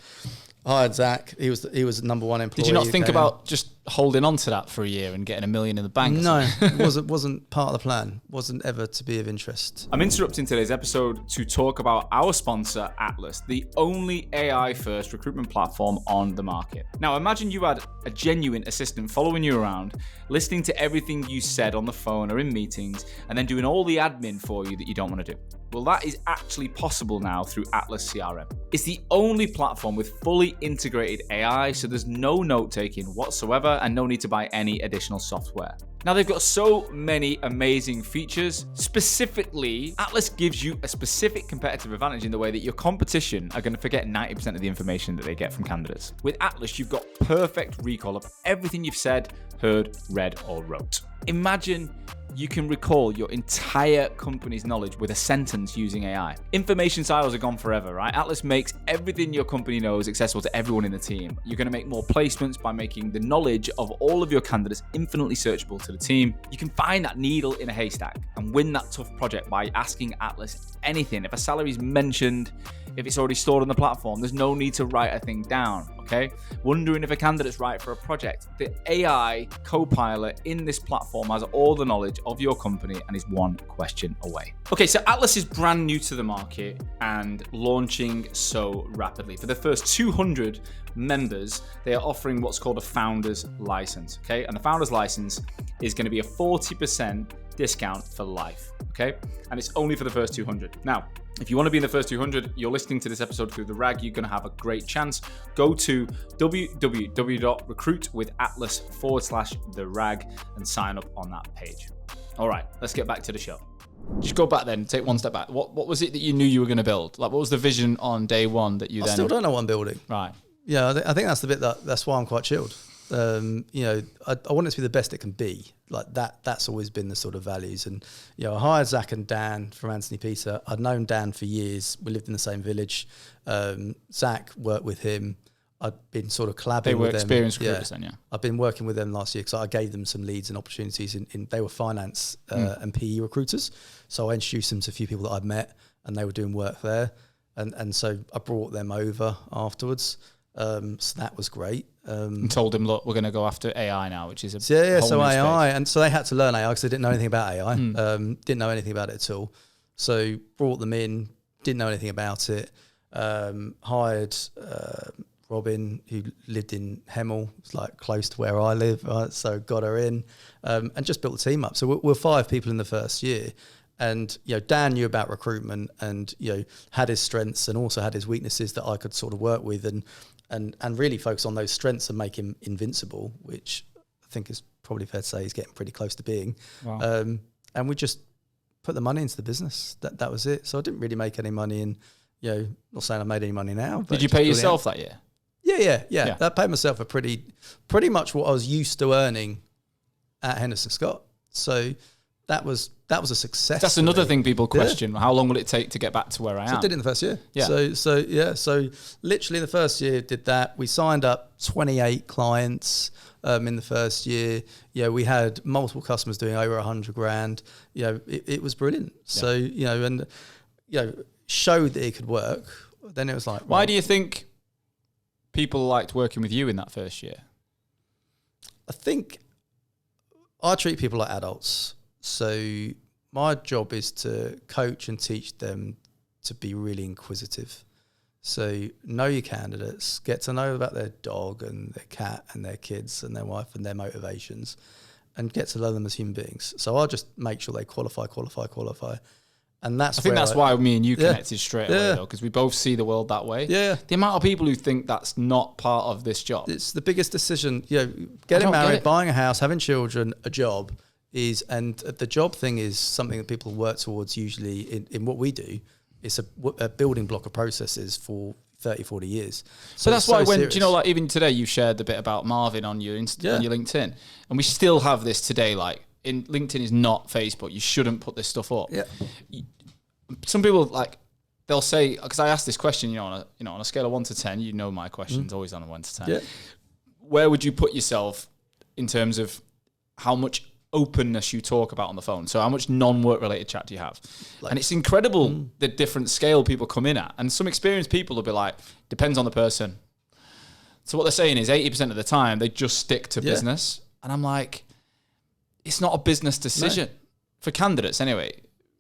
hired Zach. He was the number one employee. Did you not think about just holding on to that for a year and getting $1 million in the bank? No, it wasn't part of the plan. Wasn't ever to be of interest. I'm interrupting today's episode to talk about our sponsor, Atlas, the only AI-first recruitment platform on the market. Now, imagine you had a genuine assistant following you around, listening to everything you said on the phone or in meetings, and then doing all the admin for you that you don't want to do. Well, that is actually possible now through Atlas CRM. It's the only platform with fully integrated AI, so there's no note-taking whatsoever and no need to buy any additional software. Now, they've got so many amazing features. Specifically, Atlas gives you a specific competitive advantage in the way that your competition are going to forget 90% of the information that they get from candidates. With Atlas, you've got perfect recall of everything you've said, heard, read, or wrote. Imagine you can recall your entire company's knowledge with a sentence using AI. Information silos are gone forever, right? Atlas makes everything your company knows accessible to everyone in the team. You're going to make more placements by making the knowledge of all of your candidates infinitely searchable to the team. You can find that needle in a haystack and win that tough project by asking Atlas anything. If a salary is mentioned, if it's already stored on the platform, there's no need to write a thing down, okay? Wondering if a candidate's right for a project. The AI co-pilot in this platform has all the knowledge of your company and is one question away. Okay, so Atlas is brand new to the market and launching so rapidly. For the first 200 members, they are offering what's called a founder's license, okay? And the founder's license is going to be a 40% discount for life, okay? And it's only for the first 200. Now, if you want to be in the first 200, you're listening to this episode through The Rag, you're going to have a great chance. Go to www.recruitwithatlas.com/The Rag and sign up on that page. All right, let's get back to the show. Just go back then, take one step back. What was it that you knew you were going to build? Like, what was the vision on day one that you I still don't know what I'm building. Right. Yeah, I think that's the bit that's why I'm quite chilled. I want it to be the best it can be. Like that's always been the sort of values. And, I hired Zach and Dan from Anthony Peter. I'd known Dan for years. We lived in the same village. Zach worked with him. I'd been sort of collabing with them. They were experienced recruiters then, yeah. I've been working with them last year because I gave them some leads and opportunities they were finance and PE recruiters. So I introduced them to a few people that I'd met and they were doing work there. And so I brought them over afterwards. So that was great. And told them, look, we're going to go after AI now, which is so AI, and so they had to learn AI because they didn't know anything about AI. Didn't know anything about it at all. So brought them in, didn't know anything about it. Hired Robin, who lived in Hemel, it's like close to where I live, right? So got her in, and just built the team up. So we're 5 people in the first year. And, Dan knew about recruitment and, had his strengths and also had his weaknesses that I could sort of work with and really focus on those strengths and make him invincible, which I think is probably fair to say he's getting pretty close to being. Wow. And we just put the money into the business. That was it. So I didn't really make any money and, not saying I made any money now. But did you pay yourself that year? Yeah. That paid myself a pretty much what I was used to earning at Henderson Scott. So that was a success. That's another thing people question. Yeah. How long will it take to get back to where I am? So I did it in the first year. Yeah. So literally in the first year did that. We signed up 28 clients in the first year. We had multiple customers doing over 100 grand. It was brilliant. Yeah. So, showed that it could work. Then it was like, why do you think people liked working with you in that first year? I think I treat people like adults. So my job is to coach and teach them to be really inquisitive. So know your candidates, get to know about their dog and their cat and their kids and their wife and their motivations, and get to learn them as human beings. So I'll just make sure they qualify. And I think that's why me and you connected straight away, though, because we both see the world that way. Yeah. The amount of people who think that's not part of this job. It's the biggest decision. Getting married, buying a house, having children, a job and the job thing is something that people work towards usually in what we do. It's a building block of processes for 30, 40 years. So that's why even today you shared the bit about Marvin on your on your LinkedIn, and we still have this today, like, in LinkedIn is not Facebook. You shouldn't put this stuff up. Yeah. Some people they'll say, because I asked this question, on a scale of 1 to 10, my question's always on a 1 to 10. Yeah. Where would you put yourself in terms of how much openness you talk about on the phone? So how much non-work related chat do you have? And it's incredible the different scale people come in at. And some experienced people will be like, depends on the person. So what they're saying is 80% of the time they just stick to business. And I'm like, it's not a business decision for candidates anyway.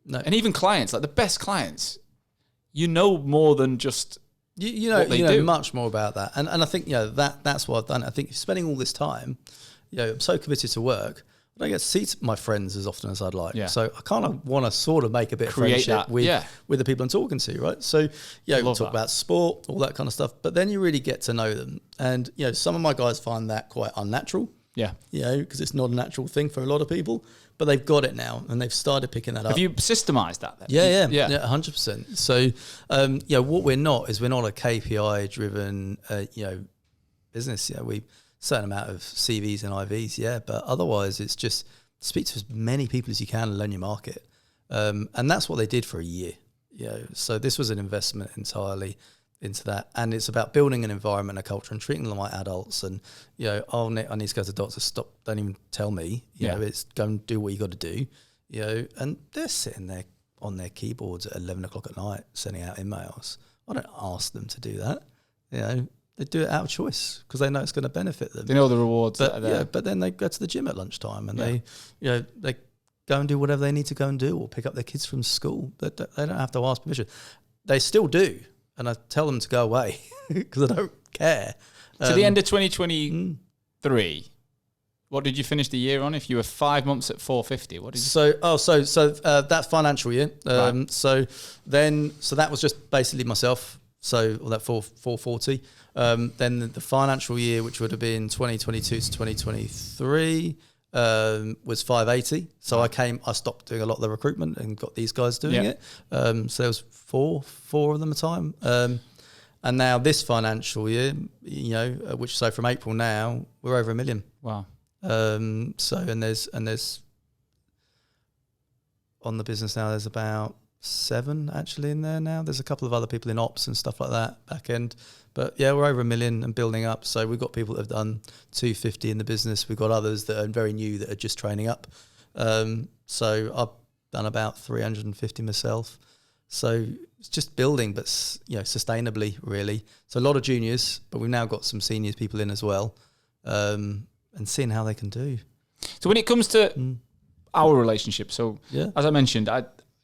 No. And even clients, like the best clients, you know more than just you know, what they you know do. much more about that. And I think, that's what I've done. I think spending all this time, I'm so committed to work, I don't get to see my friends as often as I'd like. Yeah. So I kind of want to sort of make a bit of Create friendship that, with the people I'm talking to, right? So, we Love talk that. about sport, all that kind of stuff, but then you really get to know them. And, some of my guys find that quite unnatural. Yeah. Because it's not a natural thing for a lot of people, but they've got it now and they've started picking that up. Have you systemized that then? Yeah, 100%. So, what we're not is we're not a KPI driven, business. We certain amount of CVs and IVs, but otherwise it's just speak to as many people as you can and learn your market. And that's what they did for a year. So this was an investment entirely into that, and it's about building an environment, a culture, and treating them like adults. And I need to go to the doctor. Stop! Don't even tell me. It's go and do what you got to do. And they're sitting there on their keyboards at 11 o'clock at night sending out emails. I don't ask them to do that. They do it out of choice because they know it's going to benefit them. They know the rewards. But then they go to the gym at lunchtime and they go and do whatever they need to go and do, or pick up their kids from school. They don't have to ask permission. They still do. And I tell them to go away because I don't care. So the end of 2023, what did you finish the year on? If you were 5 months at 450, what did you? So that financial year. Right. So that was just basically myself. So that 440. Then the financial year, which would have been 2022 to 2023, was 580. So I stopped doing a lot of the recruitment and got these guys doing it. So there was four of them a time. And now this financial year, so from April now, we're over 1 million. Wow. And there's on the business now, there's about 7 actually in there now. There's a couple of other people in ops and stuff like that, back end. But we're over 1 million and building up. So we've got people that have done 250 in the business. We've got others that are very new that are just training up. So I've done about 350 myself. So it's just building, but sustainably, really. So a lot of juniors, but we've now got some seniors people in as well, and seeing how they can do. So when it comes to our relationship, as I mentioned,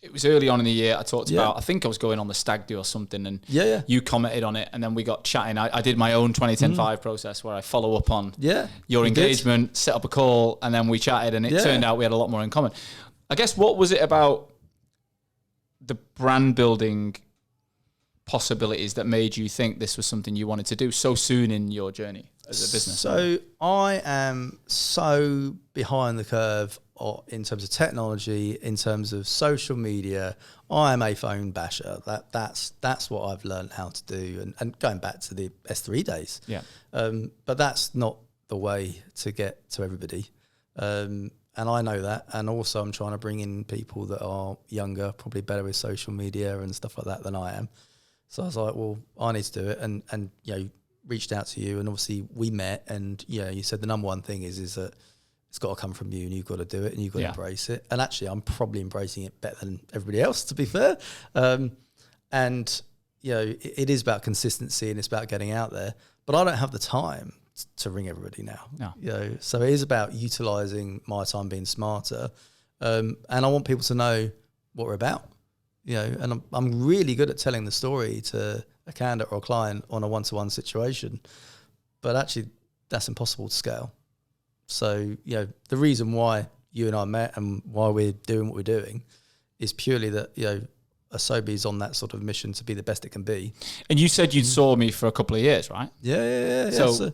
it was early on in the year. I talked about, I think I was going on the stag do or something, and you commented on it, and then we got chatting. I did my own 2010-5 process where I follow up on your engagement, set up a call, and then we chatted, and it turned out we had a lot more in common. I guess, what was it about the brand building possibilities that made you think this was something you wanted to do so soon in your journey as a business? So I am so behind the curve in terms of technology, in terms of social media. I am a phone basher. That's what I've learned how to do, and going back to the S3 days. But that's not the way to get to everybody. And I know that. And also I'm trying to bring in people that are younger, probably better with social media and stuff like that than I am. So I was like, well, I need to do it. And reached out to you, and obviously we met, and you said the number one thing is that it's got to come from you, and you've got to do it, and you've got to embrace it. And actually I'm probably embracing it better than everybody else, to be fair. And it is about consistency, and it's about getting out there, but I don't have the time to ring everybody now. No. So it is about utilizing my time, being smarter. And I want people to know what we're about, and I'm really good at telling the story to a candidate or a client on a one-to-one situation, but actually that's impossible to scale. So, the reason why you and I met and why we're doing what we're doing is purely that, Asobbi is on that sort of mission to be the best it can be. And you said you saw me for a couple of years, right? Yeah. So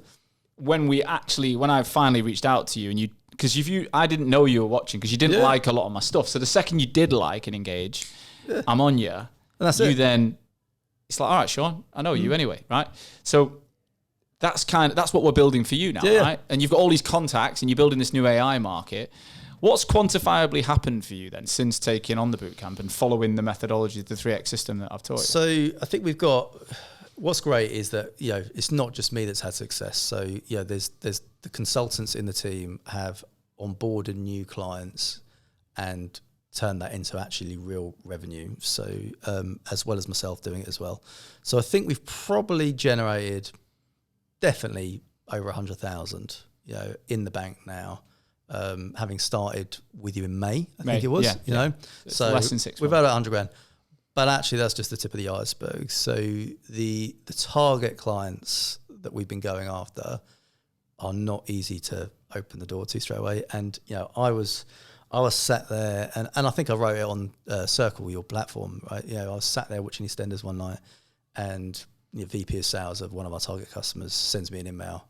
when I finally reached out to you, and because I didn't know you were watching because you didn't like a lot of my stuff. So the second you did like and engage, I'm on you. And that's it. Then it's like, all right, Sean, I know you anyway, right? So that's what we're building for you now, right? And you've got all these contacts, and you're building this new AI market. What's quantifiably happened for you then since taking on the bootcamp and following the methodology, the 3X system that I've taught you? So I think what's great is that, it's not just me that's had success. So, there's the consultants in the team have onboarded new clients and turned that into actually real revenue. So, as well as myself doing it as well. So I think we've probably generated definitely over 100,000, in the bank now. Having started with you in May, I think it was, you know, so less than 6 months. We've had 100 grand, but actually that's just the tip of the iceberg. So the target clients that we've been going after are not easy to open the door to straight away. And, I was sat there and I think I wrote it on Circle, your platform, right? I was sat there watching EastEnders one night and the VP of sales of one of our target customers sends me an email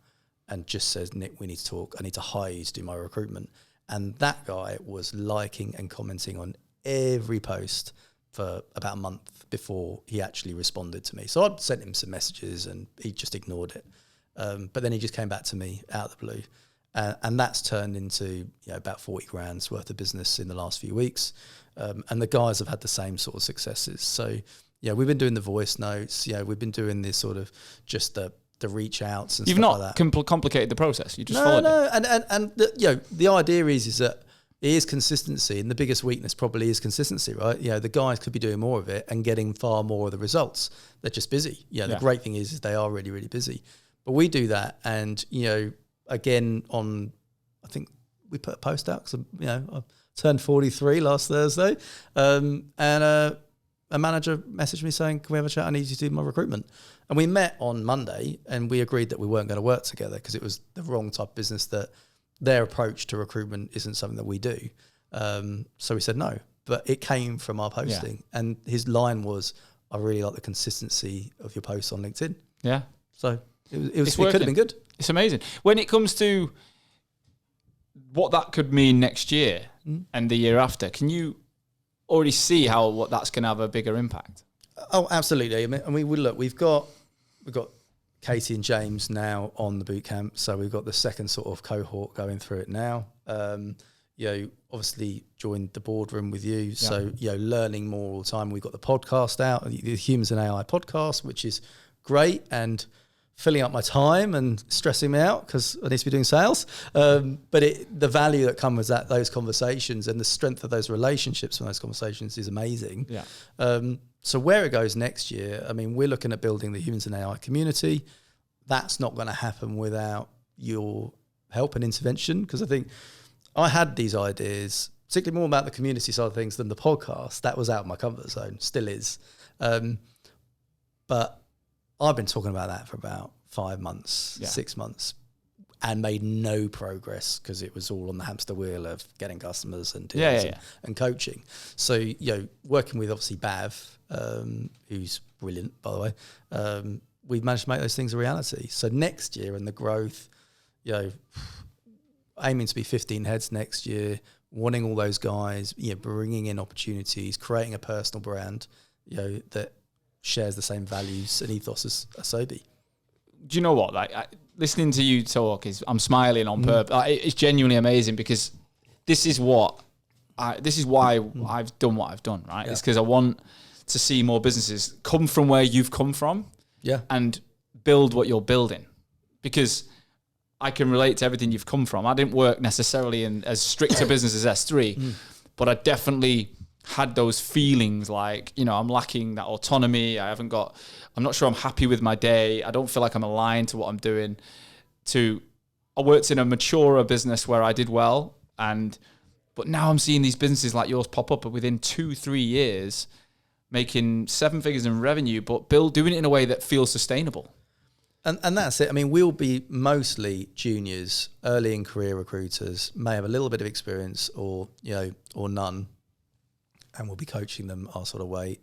and just says, Nick, we need to talk. I need to hire you to do my recruitment. And that guy was liking and commenting on every post for about a month before he actually responded to me. So I'd sent him some messages and he just ignored it. But then he just came back to me out of the blue. And that's turned into about 40 grand's worth of business in the last few weeks. And the guys have had the same sort of successes. So, we've been doing the voice notes. We've been doing this sort of just the reach outs and You've stuff not like that. complicated the process. You just followed it. And the idea is that it is consistency, and the biggest weakness probably is consistency, right? The guys could be doing more of it and getting far more of the results. They're just busy. The great thing is they are really, really busy. But we do that, and again I think we put a post out because I turned 43 last Thursday, and a manager messaged me saying, "Can we have a chat? I need you to do my recruitment." And we met on Monday and we agreed that we weren't going to work together because it was the wrong type of business, that their approach to recruitment isn't something that we do. So we said no, but it came from our posting. And his line was, "I really like the consistency of your posts on LinkedIn." Yeah. So it could have been good. It's amazing. When it comes to what that could mean next year and the year after, can you already see what that's going to have a bigger impact? Oh, absolutely. I mean, look, we've got Katie and James now on the boot camp, so we've got the second sort of cohort going through it now. Obviously joined the boardroom with you, so learning more all the time. We've got the podcast out, the Humans and AI podcast, which is great and filling up my time and stressing me out because I need to be doing sales. But the value that comes with those conversations and the strength of those relationships from those conversations is amazing. So where it goes next year, I mean, we're looking at building the Humans and AI community. That's not going to happen without your help and intervention, because I think I had these ideas, particularly more about the community side of things than the podcast. That was out of my comfort zone, still is. But I've been talking about that for about 5 months, 6 months, and made no progress because it was all on the hamster wheel of getting customers and deals and coaching. So, working with obviously Bav, who's brilliant, by the way, we've managed to make those things a reality. So next year and the growth, aiming to be 15 heads next year, wanting all those guys, bringing in opportunities, creating a personal brand, that shares the same values and ethos as Asobbi. Do you know what? Listening to you talk I'm smiling on purpose. It's genuinely amazing because this is why I've done what I've done, right? It's because I want to see more businesses come from where you've come from, and build what you're building. Because I can relate to everything you've come from. I didn't work necessarily in as strict a business as S3, but I definitely had those feelings like, I'm lacking that autonomy. I'm not sure I'm happy with my day. I don't feel like I'm aligned to what I'm doing. I worked in a maturer business where I did well, but now I'm seeing these businesses like yours pop up within 2-3 years, making 7 figures in revenue, but doing it in a way that feels sustainable. And that's it. I mean, we'll be mostly juniors, early in career recruiters, may have a little bit of experience or none. And we'll be coaching them our sort of way,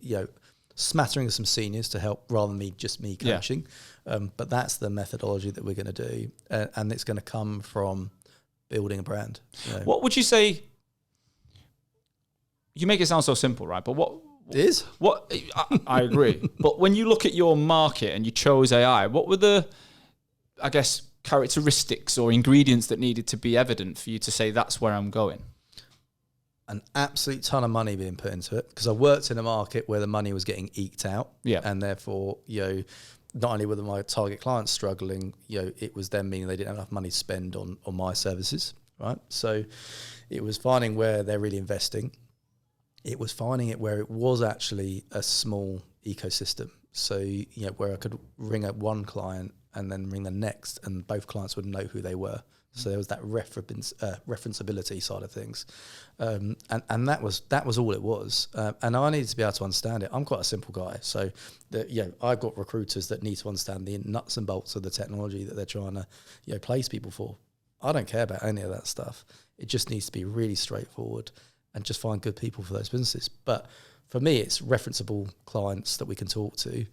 smattering of some seniors to help rather than me coaching. But that's the methodology that we're going to do. And it's going to come from building a brand. What would you say? You make it sound so simple, right? But what it is? What I agree. But when you look at your market and you chose AI, what were the, I guess, characteristics or ingredients that needed to be evident for you to say that's where I'm going? An absolute ton of money being put into it, because I worked in a market where the money was getting eked out, and therefore, not only were my target clients struggling, it was them meaning they didn't have enough money to spend on my services, right? So it was finding where they're really investing. It was finding it where it was actually a small ecosystem. So where I could ring up one client and then ring the next, and both clients would know who they were. So there was that referenceability side of things, and that was all it was. And I needed to be able to understand it. I'm quite a simple guy, so I've got recruiters that need to understand the nuts and bolts of the technology that they're trying to place people for. I don't care about any of that stuff. It just needs to be really straightforward and just find good people for those businesses. But for me, it's referenceable clients that we can talk to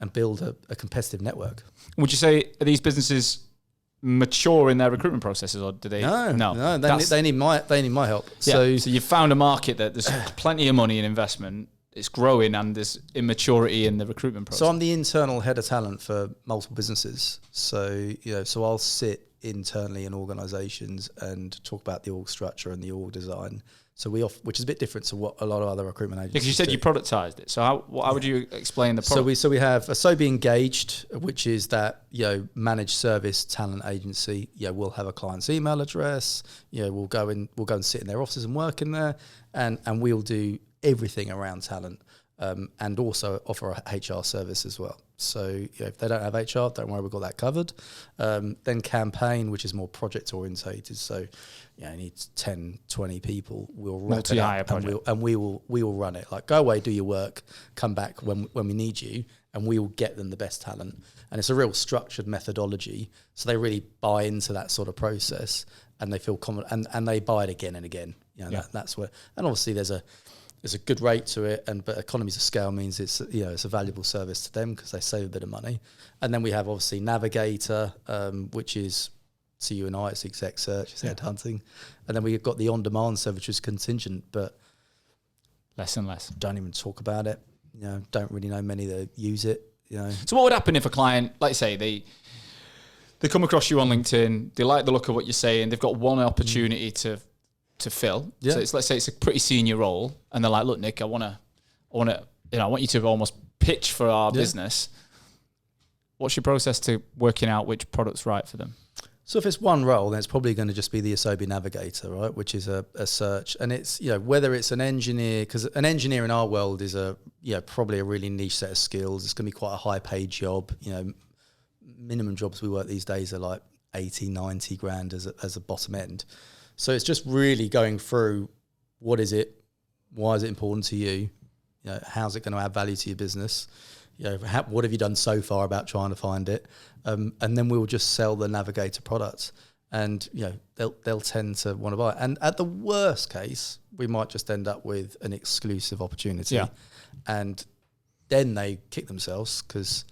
and build a competitive network. Would you say are these businesses mature in their recruitment processes, or do they? No. They need my help. Yeah. So you've found a market that there's plenty of money in investment. It's growing, and there's immaturity in the recruitment process. So I'm the internal head of talent for multiple businesses. So so I'll sit internally in organisations and talk about the org structure and the org design. So which is a bit different to what a lot of other recruitment agencies. Because you said do. You productised it. So how would you explain the product? So we have Asobbi Engaged, which is that managed service talent agency. We'll have a client's email address. We'll go and sit in their offices and work in there, and we'll do everything around talent, and also offer a HR service as well. So if they don't have HR, don't worry, we've got that covered. Then Campaign, which is more project orientated. So you need 10, 20 people. We'll wrap it up and we will run it. Like, go away, do your work, come back when we need you, and we will get them the best talent. And it's a real structured methodology. So they really buy into that sort of process, and they feel confident, and they buy it again and again. That's where, and obviously there's a good rate to it, but economies of scale means it's a valuable service to them because they save a bit of money. And then we have obviously Navigator, which is to you and I, it's exec search, it's headhunting, and then we've got the on-demand service, which is contingent, but less and less. Don't even talk about it. Don't really know many that use it. So what would happen if a client, like say they come across you on LinkedIn, they like the look of what you're saying, they've got one opportunity to fill. Yeah. So let's say it's a pretty senior role, and they're like, "Look, Nick, I want you to almost pitch for our business." What's your process to working out which product's right for them? So if it's one role, then it's probably going to just be the Asobbi Navigator, right? Which is a search, and it's whether it's an engineer, because an engineer in our world is probably a really niche set of skills. It's going to be quite a high paid job. Minimum jobs we work these days are like 80, 90 grand as a bottom end. So it's just really going through what is it, why is it important to you, how's it going to add value to your business, what have you done so far about trying to find it, and then we'll just sell the Navigator product, and they'll tend to want to buy it. And at the worst case, we might just end up with an exclusive opportunity, and then they kick themselves because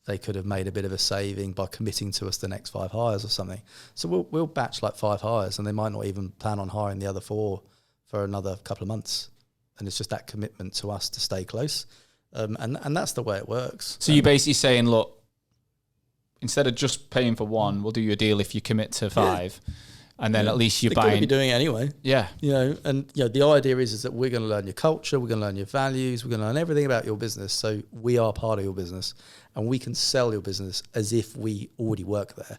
they could have made a bit of a saving by committing to us the next 5 hires or something. So we'll batch like 5 hires, and they might not even plan on hiring the other 4 for another couple of months. And it's just that commitment to us to stay close. And that's the way it works. So you're basically saying, look, instead of just paying for 1, we'll do you a deal if you commit to 5. And then at least you're buying. You're going to be doing it anyway. Yeah. The idea is that we're going to learn your culture, we're going to learn your values, we're going to learn everything about your business. So we are part of your business, and we can sell your business as if we already work there.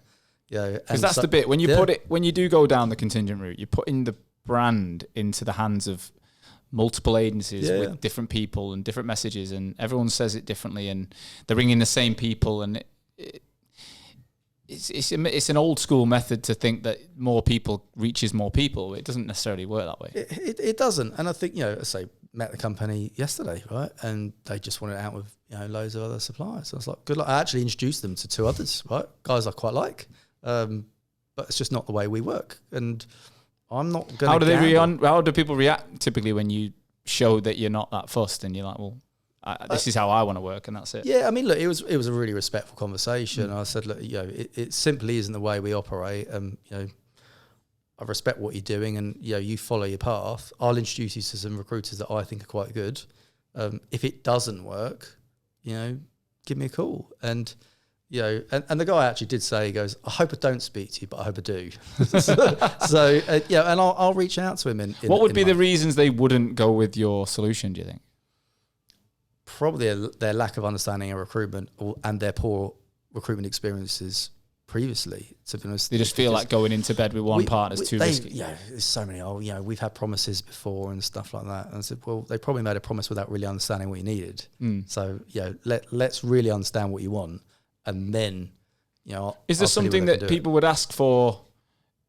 Because that's the bit when you when you do go down the contingent route, you're putting the brand into the hands of multiple agencies with different people and different messages, and everyone says it differently, and they're ringing the same people, and it's an old school method to think that more people reaches more people. It doesn't necessarily work that way. It doesn't. And I think, I met the company yesterday, right? And they just wanted it out with, loads of other suppliers. So I was like, good luck. I actually introduced them to 2 others, right? Guys I quite like. But it's just not the way we work. And I'm not going to How do people react typically when you show that you're not that fussed and you're like, well, this is how I want to work, and that's it? Yeah, I mean, look, it was a really respectful conversation. I said, look, it simply isn't the way we operate. I respect what you're doing, and you follow your path. I'll introduce you to some recruiters that I think are quite good. If it doesn't work, give me a call. And and the guy actually did say, he goes, I hope I don't speak to you, but I hope I do. And I'll reach out to him. What would be the reasons they wouldn't go with your solution, do you think? Probably their lack of understanding of recruitment and their poor recruitment experiences previously, to be honest. They just feel like going into bed with one partner is too risky. Yeah, there's so many, we've had promises before and stuff like that. And I said, well, they probably made a promise without really understanding what you needed. So, let's really understand what you want. and then, is there something that people would ask for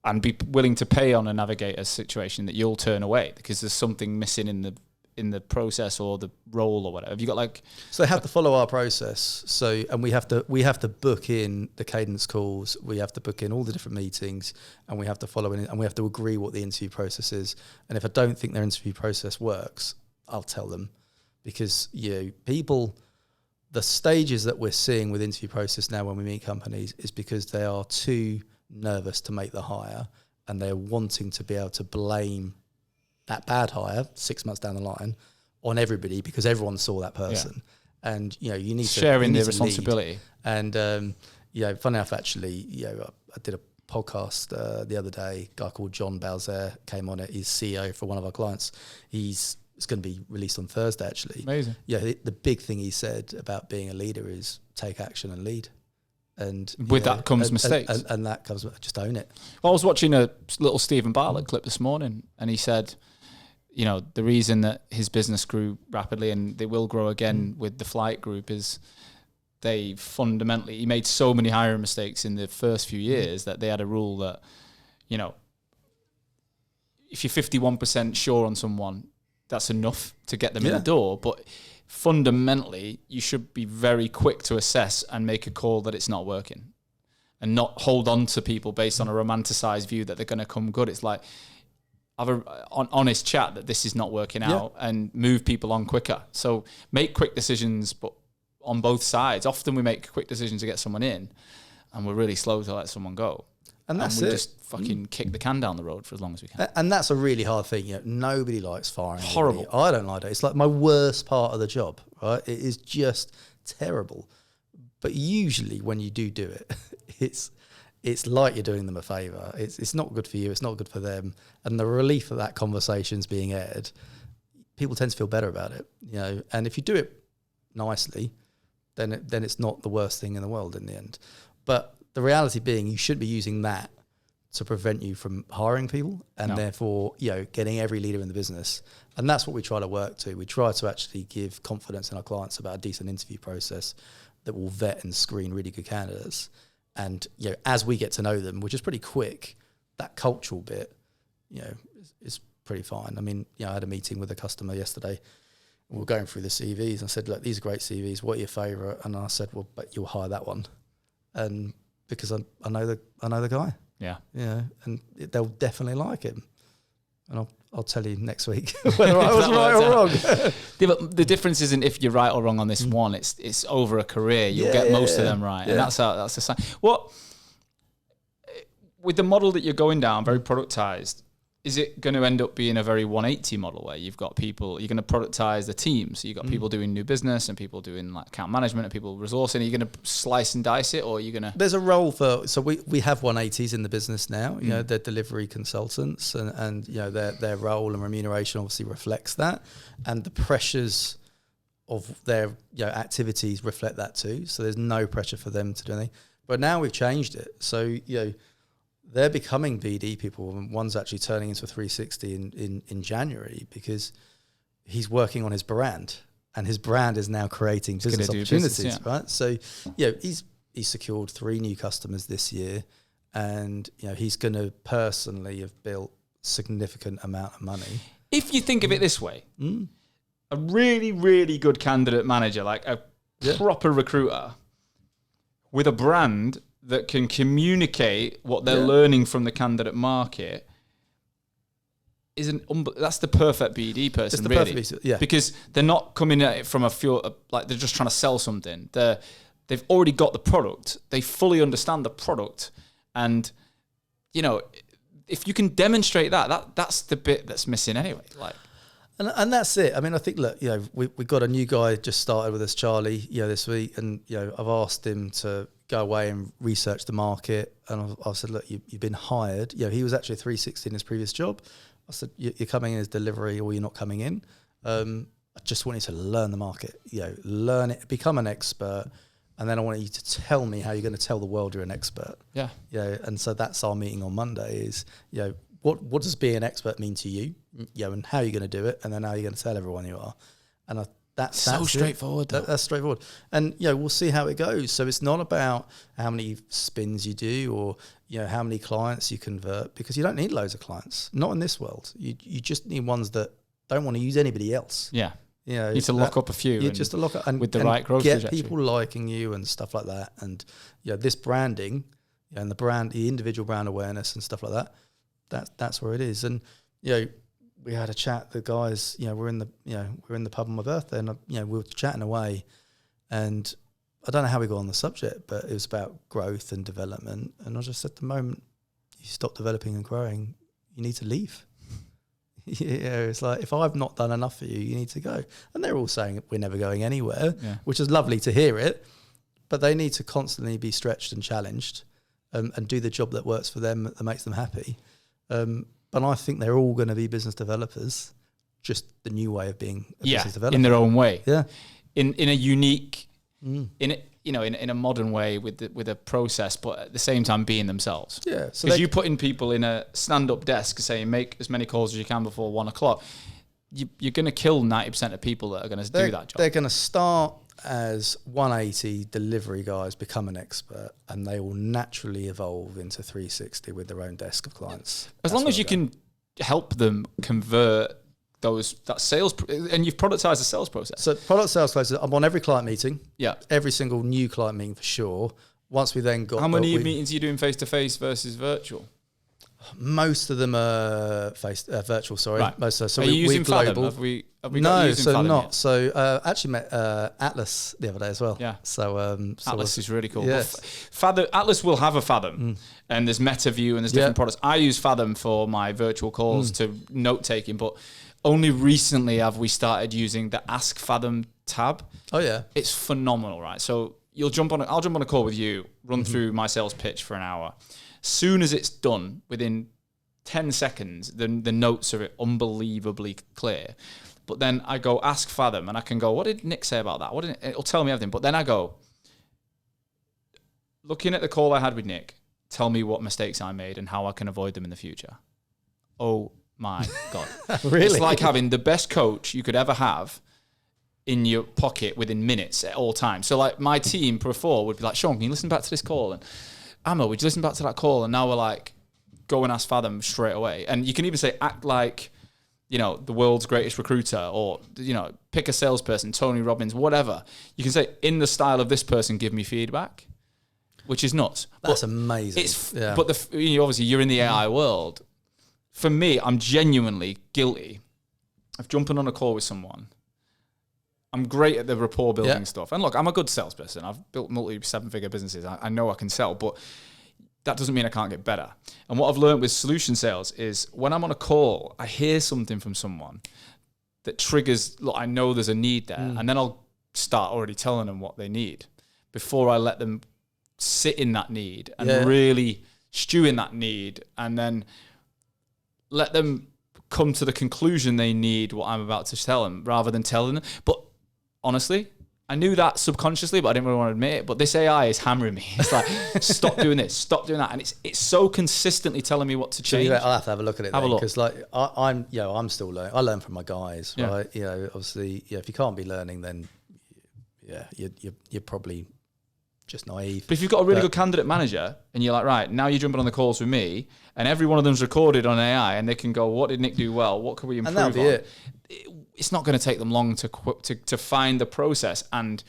and be willing to pay on a navigator situation that you'll turn away because there's something missing in the process or the role or whatever? Have you got So they have to follow our process. So, and we have to book in the cadence calls. We have to book in all the different meetings, and we have to follow in, and we have to agree what the interview process is. And if I don't think their interview process works, I'll tell them, because people, the stages that we're seeing with interview process now when we meet companies is because they are too nervous to make the hire, and they're wanting to be able to blame that bad hire 6 months down the line on everybody because everyone saw that person. Yeah. And, you need to sharing the responsibility. Lead. And, funny enough, actually, I did a podcast the other day. A guy called John Balzer came on it. He's CEO for one of our clients. It's going to be released on Thursday, actually. Amazing. Yeah, the big thing he said about being a leader is take action and lead. And with that comes mistakes. And that comes, just own it. Well, I was watching a little Stephen Bartlett clip this morning, and he said, the reason that his business grew rapidly and they will grow again with the flight group is he made so many hiring mistakes in the first few years that they had a rule that, if you're 51% sure on someone, that's enough to get them in the door. But fundamentally, you should be very quick to assess and make a call that it's not working, and not hold on to people based on a romanticized view that they're going to come good. It's like, have an honest chat that this is not working out, and move people on quicker. So make quick decisions, but on both sides. Often we make quick decisions to get someone in, and we're really slow to let someone go. And that's we it. Just fucking kick the can down the road for as long as we can. And that's a really hard thing. Nobody likes firing. Horrible. Anybody. I don't like it. It's like my worst part of the job, right? It is just terrible. But usually when you do it, it's like you're doing them a favour. It's not good for you. It's not good for them. And the relief that conversation's being aired, people tend to feel better about it. And if you do it nicely, then it's not the worst thing in the world in the end. But the reality being, you shouldn't be using that to prevent you from hiring people, and therefore, getting every leader in the business. And that's what we try to work to. We try to actually give confidence in our clients about a decent interview process that will vet and screen really good candidates. And, as we get to know them, which is pretty quick, that cultural bit, is pretty fine. I mean, I had a meeting with a customer yesterday. We were going through the CVs. I said, look, these are great CVs. What are your favourite? And I said, well, but you'll hire that one. And because I know the guy. Yeah. And they'll definitely like him. And I'll tell you next week whether I was right or wrong. But the difference isn't if you're right or wrong on this one. It's over a career. You'll get most of them right. Yeah. And that's the sign. What, with the model that you're going down, very productized, is it going to end up being a very 180 model where you've got people, you're going to productize the team? So you've got people doing new business and people doing account management and people resourcing. Are you going to slice and dice it, or are you going to... There's a role so we have 180s in the business now. They're delivery consultants, and their role and remuneration obviously reflects that, and the pressures of their activities reflect that too. So there's no pressure for them to do anything. But now we've changed it. So they're becoming BD people. One's actually turning into a 360 in January because he's working on his brand, and his brand is now creating business opportunities, right? So, he's secured 3 new customers this year, and he's going to personally have built significant amount of money. If you think of it this way, a really, really good candidate manager, like a proper recruiter with a brand that can communicate what they're learning from the candidate market that's the perfect BD person, really. Because they're not coming at it from like they're just trying to sell something. They've already got the product. They fully understand the product. And, if you can demonstrate that's the bit that's missing anyway. And that's it. I mean, I think, look, we've got a new guy just started with us, Charlie, this week. And, I've asked him to go away and research the market. And I've said, look, you've been hired. He was actually a 360 in his previous job. I said, you're coming in as delivery, or you're not coming in. I just want you to learn the market, learn it, become an expert. And then I want you to tell me how you're going to tell the world you're an expert. Yeah. And so that's our meeting on Monday is, what does being an expert mean to you? And how are you going to do it? And then how are you going to tell everyone you are? And That's so straightforward. That's straightforward. And, we'll see how it goes. So it's not about how many spins you do or, how many clients you convert, because you don't need loads of clients. Not in this world. You just need ones that don't want to use anybody else. Yeah. You need to lock up a few. You just to lock up and with the right growth get trajectory. people liking you and stuff like that. And, this branding and the individual brand awareness and stuff like that, that's where it is. And, we had a chat. The guys, we're in the pub on my birthday, and we were chatting away, and I don't know how we got on the subject, but it was about growth and development. And I just said, the moment you stop developing and growing, you need to leave. It's like, if I've not done enough for you, you need to go. And they're all saying we're never going anywhere, which is lovely to hear it. But they need to constantly be stretched and challenged, and do the job that works for them, that makes them happy. But I think they're all going to be business developers, just the new way of being a business developer. In their own way. Yeah. In a unique, in a modern way with a process, but at the same time being themselves. Yeah. So because you put in people in a stand-up desk saying make as many calls as you can before 1 o'clock, you're going to kill 90% of people that are going to do that job. They're going to start as 180 delivery guys, become an expert, and they will naturally evolve into 360 with their own desk of clients. As long as you can help them convert that sales, and you've productized the sales process. So product sales process, I'm on every client meeting. Yeah. Every single new client meeting for sure. Once we then got... How many meetings are you doing face-to-face versus virtual? Most of them are virtual, sorry. Right. Most of, so are you using global. Fathom? Have we no, using so Fathom not. yet? So actually met Atlas the other day as well. Yeah. So Atlas is really cool. Yes. Fathom, Atlas will have a Fathom, and there's MetaView and there's different products. I use Fathom for my virtual calls to note taking, but only recently have we started using the Ask Fathom tab. Oh yeah, it's phenomenal, right? So I'll jump on a call with you, run through my sales pitch for an hour. Soon as it's done, within 10 seconds, the notes are unbelievably clear. But then I go ask Fathom, and I can go, what did Nick say about that? It'll tell me everything. But then I go, looking at the call I had with Nick, tell me what mistakes I made and how I can avoid them in the future. Oh my God. Really? It's like having the best coach you could ever have in your pocket within minutes at all times. So like my team before would be like, Sean, can you listen back to this call? And Amo, would you listen back to that call? And now we're like, go and ask Fathom straight away. And you can even say, act like, the world's greatest recruiter, or, pick a salesperson, Tony Robbins, whatever. You can say, in the style of this person, give me feedback, which is nuts. That's amazing. But obviously you're in the AI world. For me, I'm genuinely guilty of jumping on a call with someone. I'm great at the rapport building stuff. And look, I'm a good salesperson. I've built multi-7-figure businesses. I know I can sell, but that doesn't mean I can't get better. And what I've learned with solution sales is when I'm on a call, I hear something from someone that triggers, look, I know there's a need there. And then I'll start already telling them what they need before I let them sit in that need and really stew in that need, and then let them come to the conclusion they need what I'm about to tell them rather than telling them. But honestly, I knew that subconsciously, but I didn't really want to admit it. But this AI is hammering me. It's like, stop doing this, stop doing that. And it's so consistently telling me what to change. So I'll have to have a look at it. Have a look. Because I'm still learning. I learn from my guys, right? Obviously, if you can't be learning, then you're probably just naive. But if you've got a really good candidate manager and you're like, right, now you're jumping on the calls with me, and every one of them's recorded on AI, and they can go, what did Nick do well? What can we improve and that'll be on? It's not going to take them long to find the process and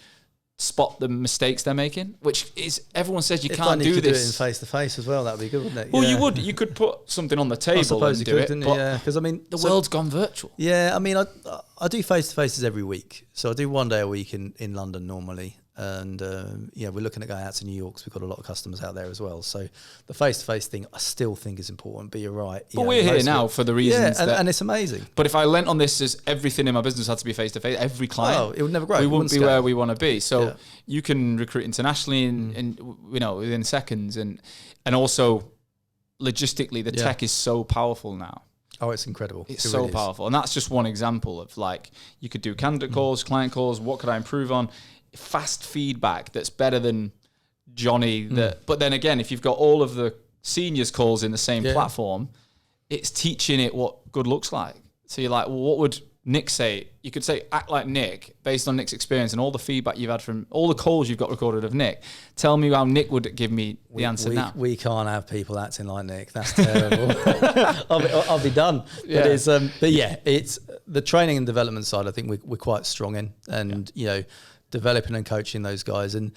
spot the mistakes they're making, which is, everyone says you can't do this. If do it in face to face as well, that'd be good, wouldn't it? Well, you could put something on the table and do it. Because the world's gone virtual. Yeah, I mean, I do face to faces every week, so I do one day a week in London normally. And we're looking at going out to New York because we've got a lot of customers out there as well. So the face-to-face thing I still think is important, but you're right. But we're here now for the reasons and it's amazing. But if I lent on this as everything in my business had to be face-to-face, every client, it would never grow. We wouldn't be where we want to be. So you can recruit internationally in within seconds. And also logistically, the tech is so powerful now. Oh, it's incredible. It's so really powerful. And that's just one example of, like, you could do candidate calls, client calls, what could I improve on? Fast feedback that's better than Johnny. But then again, if you've got all of the seniors calls in the same platform, it's teaching it what good looks like. So you're like, well, what would Nick say, you could say, act like Nick, based on Nick's experience and all the feedback you've had from all the calls you've got recorded of Nick. Tell me how Nick would give me the answer now. We can't have people acting like Nick. That's terrible. I'll be done. Yeah. But it's the training and development side. I think we're quite strong in, and developing and coaching those guys. And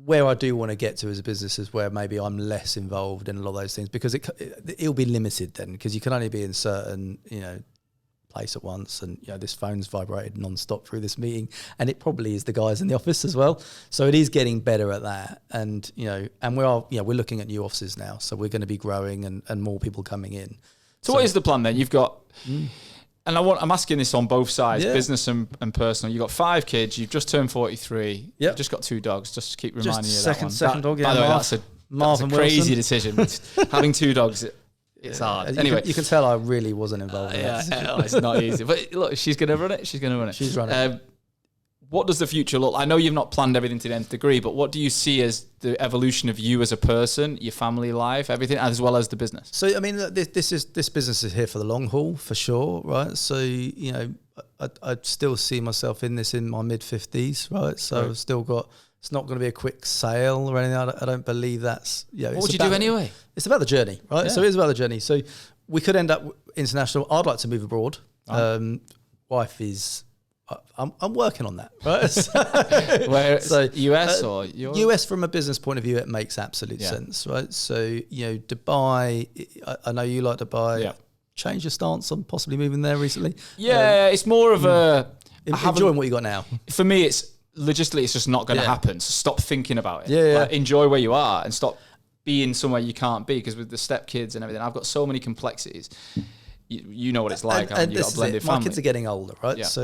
where I do want to get to as a business is where maybe I'm less involved in a lot of those things, because it'll be limited then, because you can only be in certain place at once, and this phone's vibrated non-stop through this meeting, and it probably is the guys in the office as well. So it is getting better at that, and and we're looking at new offices now, so we're going to be growing and more people coming in. So what is the plan then? You've got, and I'm asking this on both sides, business and personal. You've got 5 kids. You've just turned 43. Yep. You've just got 2 dogs. Just keep reminding you of second, that one. Second dog. Yeah, by the way, that's a crazy Wilson. decision. Having 2 dogs. It's hard. Anyway, you can tell I really wasn't involved in that. It's not easy. But look, she's going to run it. She's running it. What does the future look? I know you've not planned everything to the nth degree, but what do you see as the evolution of you as a person, your family life, everything, as well as the business? So, I mean, this business is here for the long haul, for sure, right? So, I still see myself in this in my mid-50s, right? So right. I've still got... It's not going to be a quick sale or anything. I don't believe that's... What would you do anyway? It's about the journey, right? Yeah. So it is about the journey. So we could end up international. I'd like to move abroad. Oh. Wife is... I'm working on that, right? Where, so US or Europe? US, from a business point of view, it makes absolute sense, right? So, Dubai, I know you like Dubai. Yeah. Change your stance on possibly moving there recently? Yeah, it's more of a... Enjoying what you got now. For me, it's... Logistically, it's just not going to happen. So stop thinking about it. Yeah. Like, enjoy where you are and stop being somewhere you can't be. Because with the stepkids and everything, I've got so many complexities. You know what it's like. And you've got a blended family. My kids are getting older, right? Yeah. So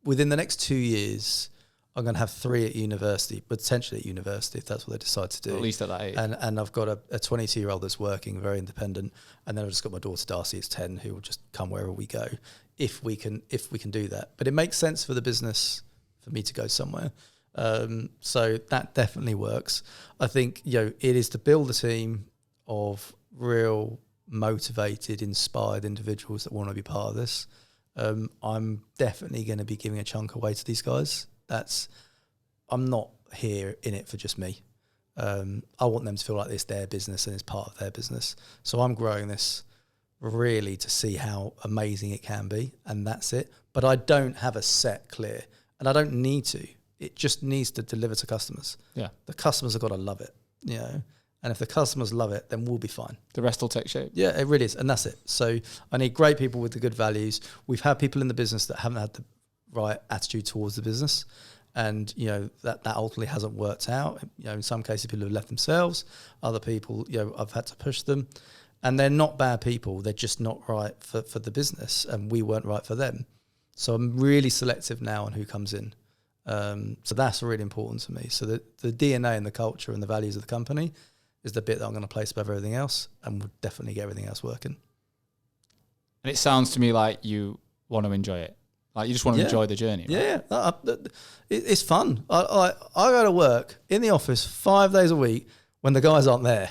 within the next 2 years, I'm going to have 3 at university, potentially at university if that's what they decide to do. At least at that age. And I've got a 22-year-old that's working, very independent, and then I've just got my daughter Darcy, who's 10, who will just come wherever we go. If we can do that, but it makes sense for the business for me to go somewhere, so that definitely works. I think it is to build a team of real motivated, inspired individuals that want to be part of this. I'm definitely going to be giving a chunk away to these guys. I'm not here in it for just me. I want them to feel like it's their business and it's part of their business. So I'm growing this really to see how amazing it can be, and that's it. But I don't have a set clear, and I don't need to. It just needs to deliver to customers. Yeah, the customers have got to love it, and if the customers love it, then we'll be fine. The rest will take shape. Yeah, it really is, and that's it. So I need great people with the good values. We've had people in the business that haven't had the right attitude towards the business, and that ultimately hasn't worked out. In some cases, people have left themselves. Other people, I've had to push them. And they're not bad people. They're just not right for the business, and we weren't right for them. So I'm really selective now on who comes in. So that's really important to me. So the DNA and the culture and the values of the company is the bit that I'm going to place above everything else, and we'll definitely get everything else working. And it sounds to me like you want to enjoy it. Like you just want to enjoy the journey. Right? Yeah, it's fun. I go to work in the office 5 days a week. When the guys aren't there,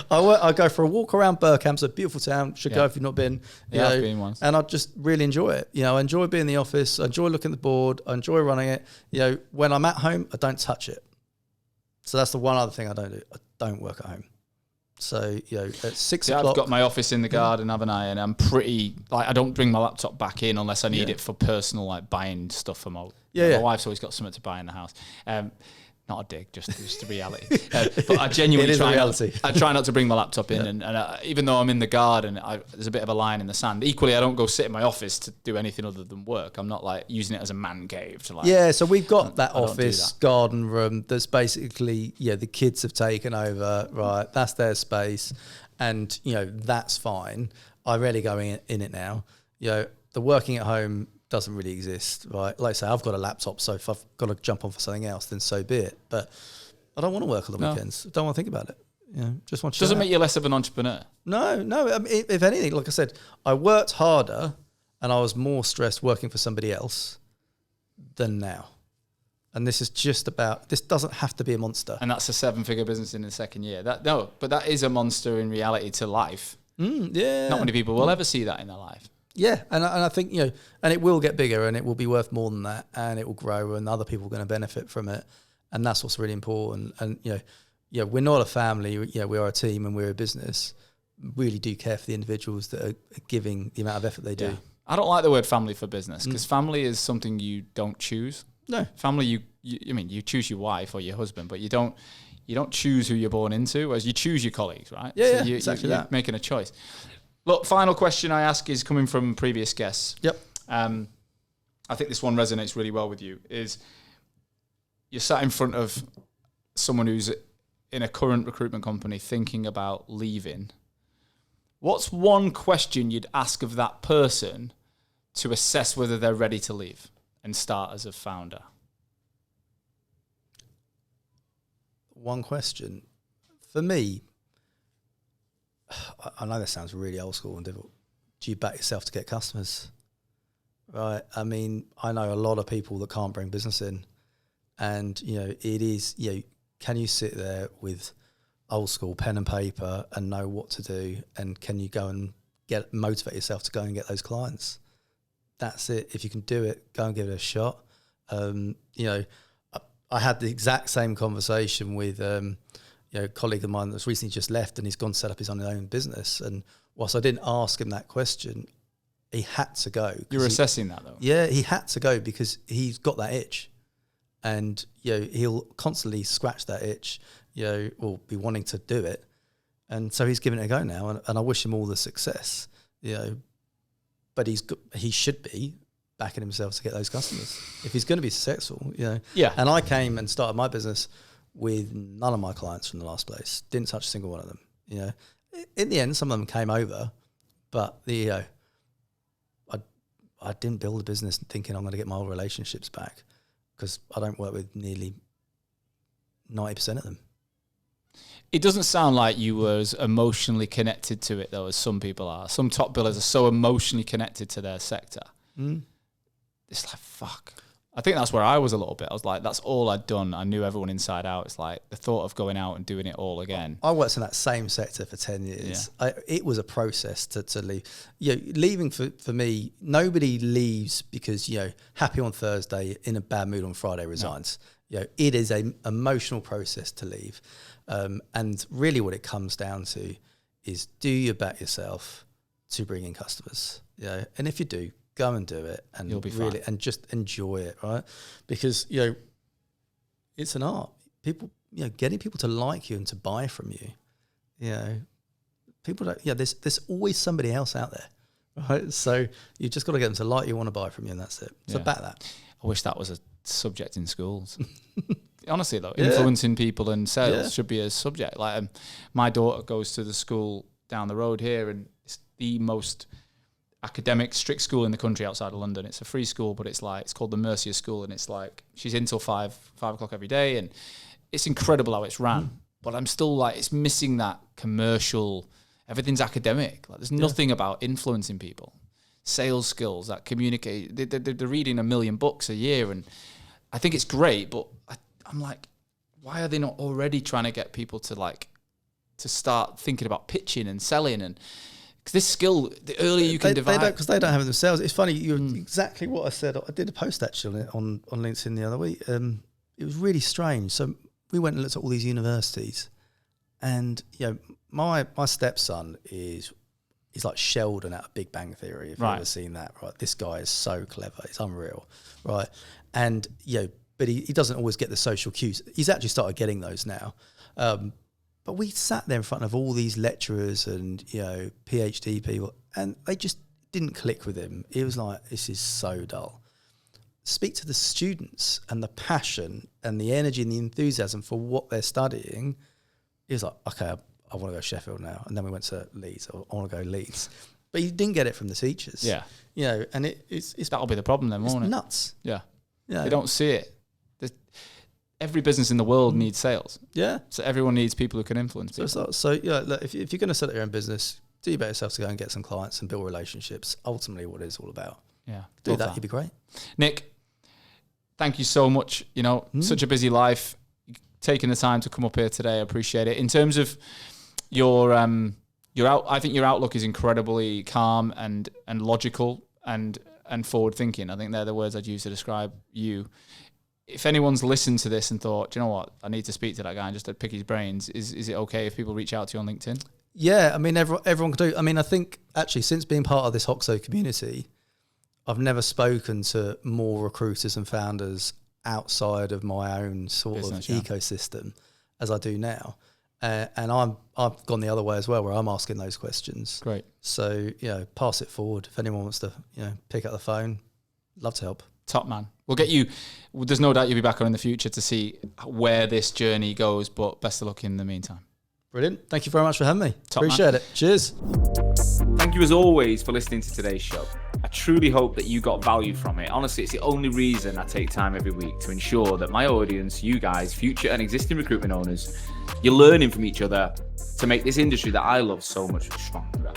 I go for a walk around Burkamp. It's a beautiful town. Should go if you've not been. I've been once. And I just really enjoy it. I enjoy being in the office. I enjoy looking at the board. I enjoy running it. When I'm at home, I don't touch it. So that's the one other thing I don't do. I don't work at home. So at 6 o'clock, I've got my office in the garden, haven't I? And I'm pretty I don't bring my laptop back in unless I need it for personal buying stuff for my wife's always got something to buy in the house. Not a dig, just the reality. But I genuinely try not to bring my laptop in. And even though I'm in the garden, there's a bit of a line in the sand. Equally, I don't go sit in my office to do anything other than work. I'm not using it as a man cave. So we've got that office garden room that's basically, the kids have taken over, right? That's their space. And, that's fine. I rarely go in it now. The working at home doesn't really exist, right? Like I say, I've got a laptop, so if I've got to jump on for something else, then so be it. But I don't want to work on the weekends. I don't want to think about it. Just want to. Doesn't make you less of an entrepreneur. No. I mean, if anything, like I said, I worked harder and I was more stressed working for somebody else than now. And this is just about. This doesn't have to be a monster. And that's a 7-figure business in the second year. But that is a monster in reality to life. Yeah. Not many people will ever see that in their life. Yeah, and I think, and it will get bigger and it will be worth more than that, and it will grow and other people are going to benefit from it. And that's what's really important. And, we're not a family, we are a team and we're a business. Really do care for the individuals that are giving the amount of effort they do. I don't like the word family for business because family is something you don't choose. No. Family, you choose your wife or your husband, but you don't choose who you're born into, as you choose your colleagues, right? Yeah, so exactly you're that. making a choice. Look, final question I ask is coming from previous guests. Yep. I think this one resonates really well with you, is you're sat in front of someone who's in a current recruitment company thinking about leaving. What's one question you'd ask of that person to assess whether they're ready to leave and start as a founder? One question. For me, I know this sounds really old school and difficult. Do you back yourself to get customers? Right. I mean, I know a lot of people that can't bring business in. And, it is, can you sit there with old school pen and paper and know what to do? And can you go and motivate yourself to go and get those clients? That's it. If you can do it, go and give it a shot. I had the exact same conversation with a colleague of mine that's recently just left, and he's gone to set up his own business. And whilst I didn't ask him that question, he had to go. You're assessing that though. Yeah, he had to go because he's got that itch, and he'll constantly scratch that itch, or be wanting to do it, and so he's giving it a go now. And I wish him all the success, but he should be backing himself to get those customers if he's going to be successful. Yeah. And I came and started my business with none of my clients from the last place. Didn't touch a single one of them. In the end, some of them came over, but I didn't build a business thinking I'm going to get my old relationships back, because I don't work with nearly 90% of them. It doesn't sound like you were as emotionally connected to it though as some people are. Some top billers are so emotionally connected to their sector. It's like, fuck. I think that's where I was a little bit. I was like, that's all I'd done. I knew everyone inside out. It's like the thought of going out and doing it all again. I worked in that same sector for 10 years. Yeah. It was a process to leave. Leaving for me, nobody leaves because, happy on Thursday, in a bad mood on Friday, resigns. No. It is an emotional process to leave. And really what it comes down to is, do you back yourself to bring in customers? And if you do, go and do it, and you'll be really fine. And just enjoy it, right? Because it's an art. People, getting people to like you and to buy from you. People don't. There's always somebody else out there, right? So you just got to get them to like you, want to buy from you, and that's it. So back that. I wish that was a subject in schools. Honestly, though, influencing people and sales should be a subject. Like my daughter goes to the school down the road here, and it's the most academic strict school in the country outside of London. It's a free school, but it's called the Mercia School, and it's like she's in till 5 o'clock every day, and it's incredible how it's ran. But I'm still it's missing that commercial. Everything's academic. There's nothing about influencing people, sales skills, that communicate. They're reading 1 million books a year, and I think it's great. But I'm like, why are they not already trying to get people to start thinking about pitching and selling and this skill, the earlier you can develop. Because they don't have it themselves. It's funny, you're exactly what I said. I did a post actually on LinkedIn the other week. It was really strange. So we went and looked at all these universities, and my stepson is like Sheldon out of Big Bang Theory. If you've ever seen that, right? This guy is so clever. It's unreal, right? And but he doesn't always get the social cues. He's actually started getting those now. But we sat there in front of all these lecturers and, PhD people, and they just didn't click with him. It was like, this is so dull. Speak to the students and the passion and the energy and the enthusiasm for what they're studying. He was like, okay, I want to go Sheffield now. And then we went to Leeds. I want to go Leeds. But he didn't get it from the teachers. Yeah. And it's that'll be the problem then, won't it? It's nuts. Yeah. They don't see it. Every business in the world needs sales. Yeah. So everyone needs people who can influence people. So look, if you're going to set up your own business, do your better yourself to go and get some clients and build relationships. Ultimately, what it's all about. Yeah. Do that. You'd be great. Nick, thank you so much. Such a busy life. Taking the time to come up here today, I appreciate it. In terms of your I think your outlook is incredibly calm and logical and forward thinking. I think they're the words I'd use to describe you. If anyone's listened to this and thought, do you know what, I need to speak to that guy and just to pick his brains, is it okay if people reach out to you on LinkedIn? Yeah, I mean, everyone can do. I mean, I think actually since being part of this Hoxo community, I've never spoken to more recruiters and founders outside of my own sort of ecosystem as I do now. And I've gone the other way as well, where I'm asking those questions. Great. So, pass it forward. If anyone wants to, pick up the phone, love to help. Top man. We'll get you, there's no doubt you'll be back on in the future to see where this journey goes, but best of luck in the meantime. Brilliant. Thank you very much for having me. Top Appreciate man. it. Cheers. Thank you as always for listening to today's show. I truly hope that you got value from it. Honestly, it's the only reason I take time every week to ensure that my audience, you guys, future and existing recruitment owners, you're learning from each other to make this industry that I love so much stronger.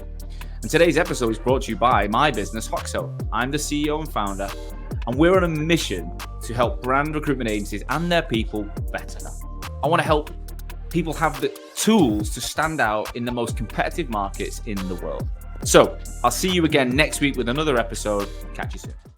And today's episode is brought to you by my business, Hoxo. I'm the CEO and founder, and we're on a mission to help brand recruitment agencies and their people better. I want to help people have the tools to stand out in the most competitive markets in the world. So I'll see you again next week with another episode. Catch you soon.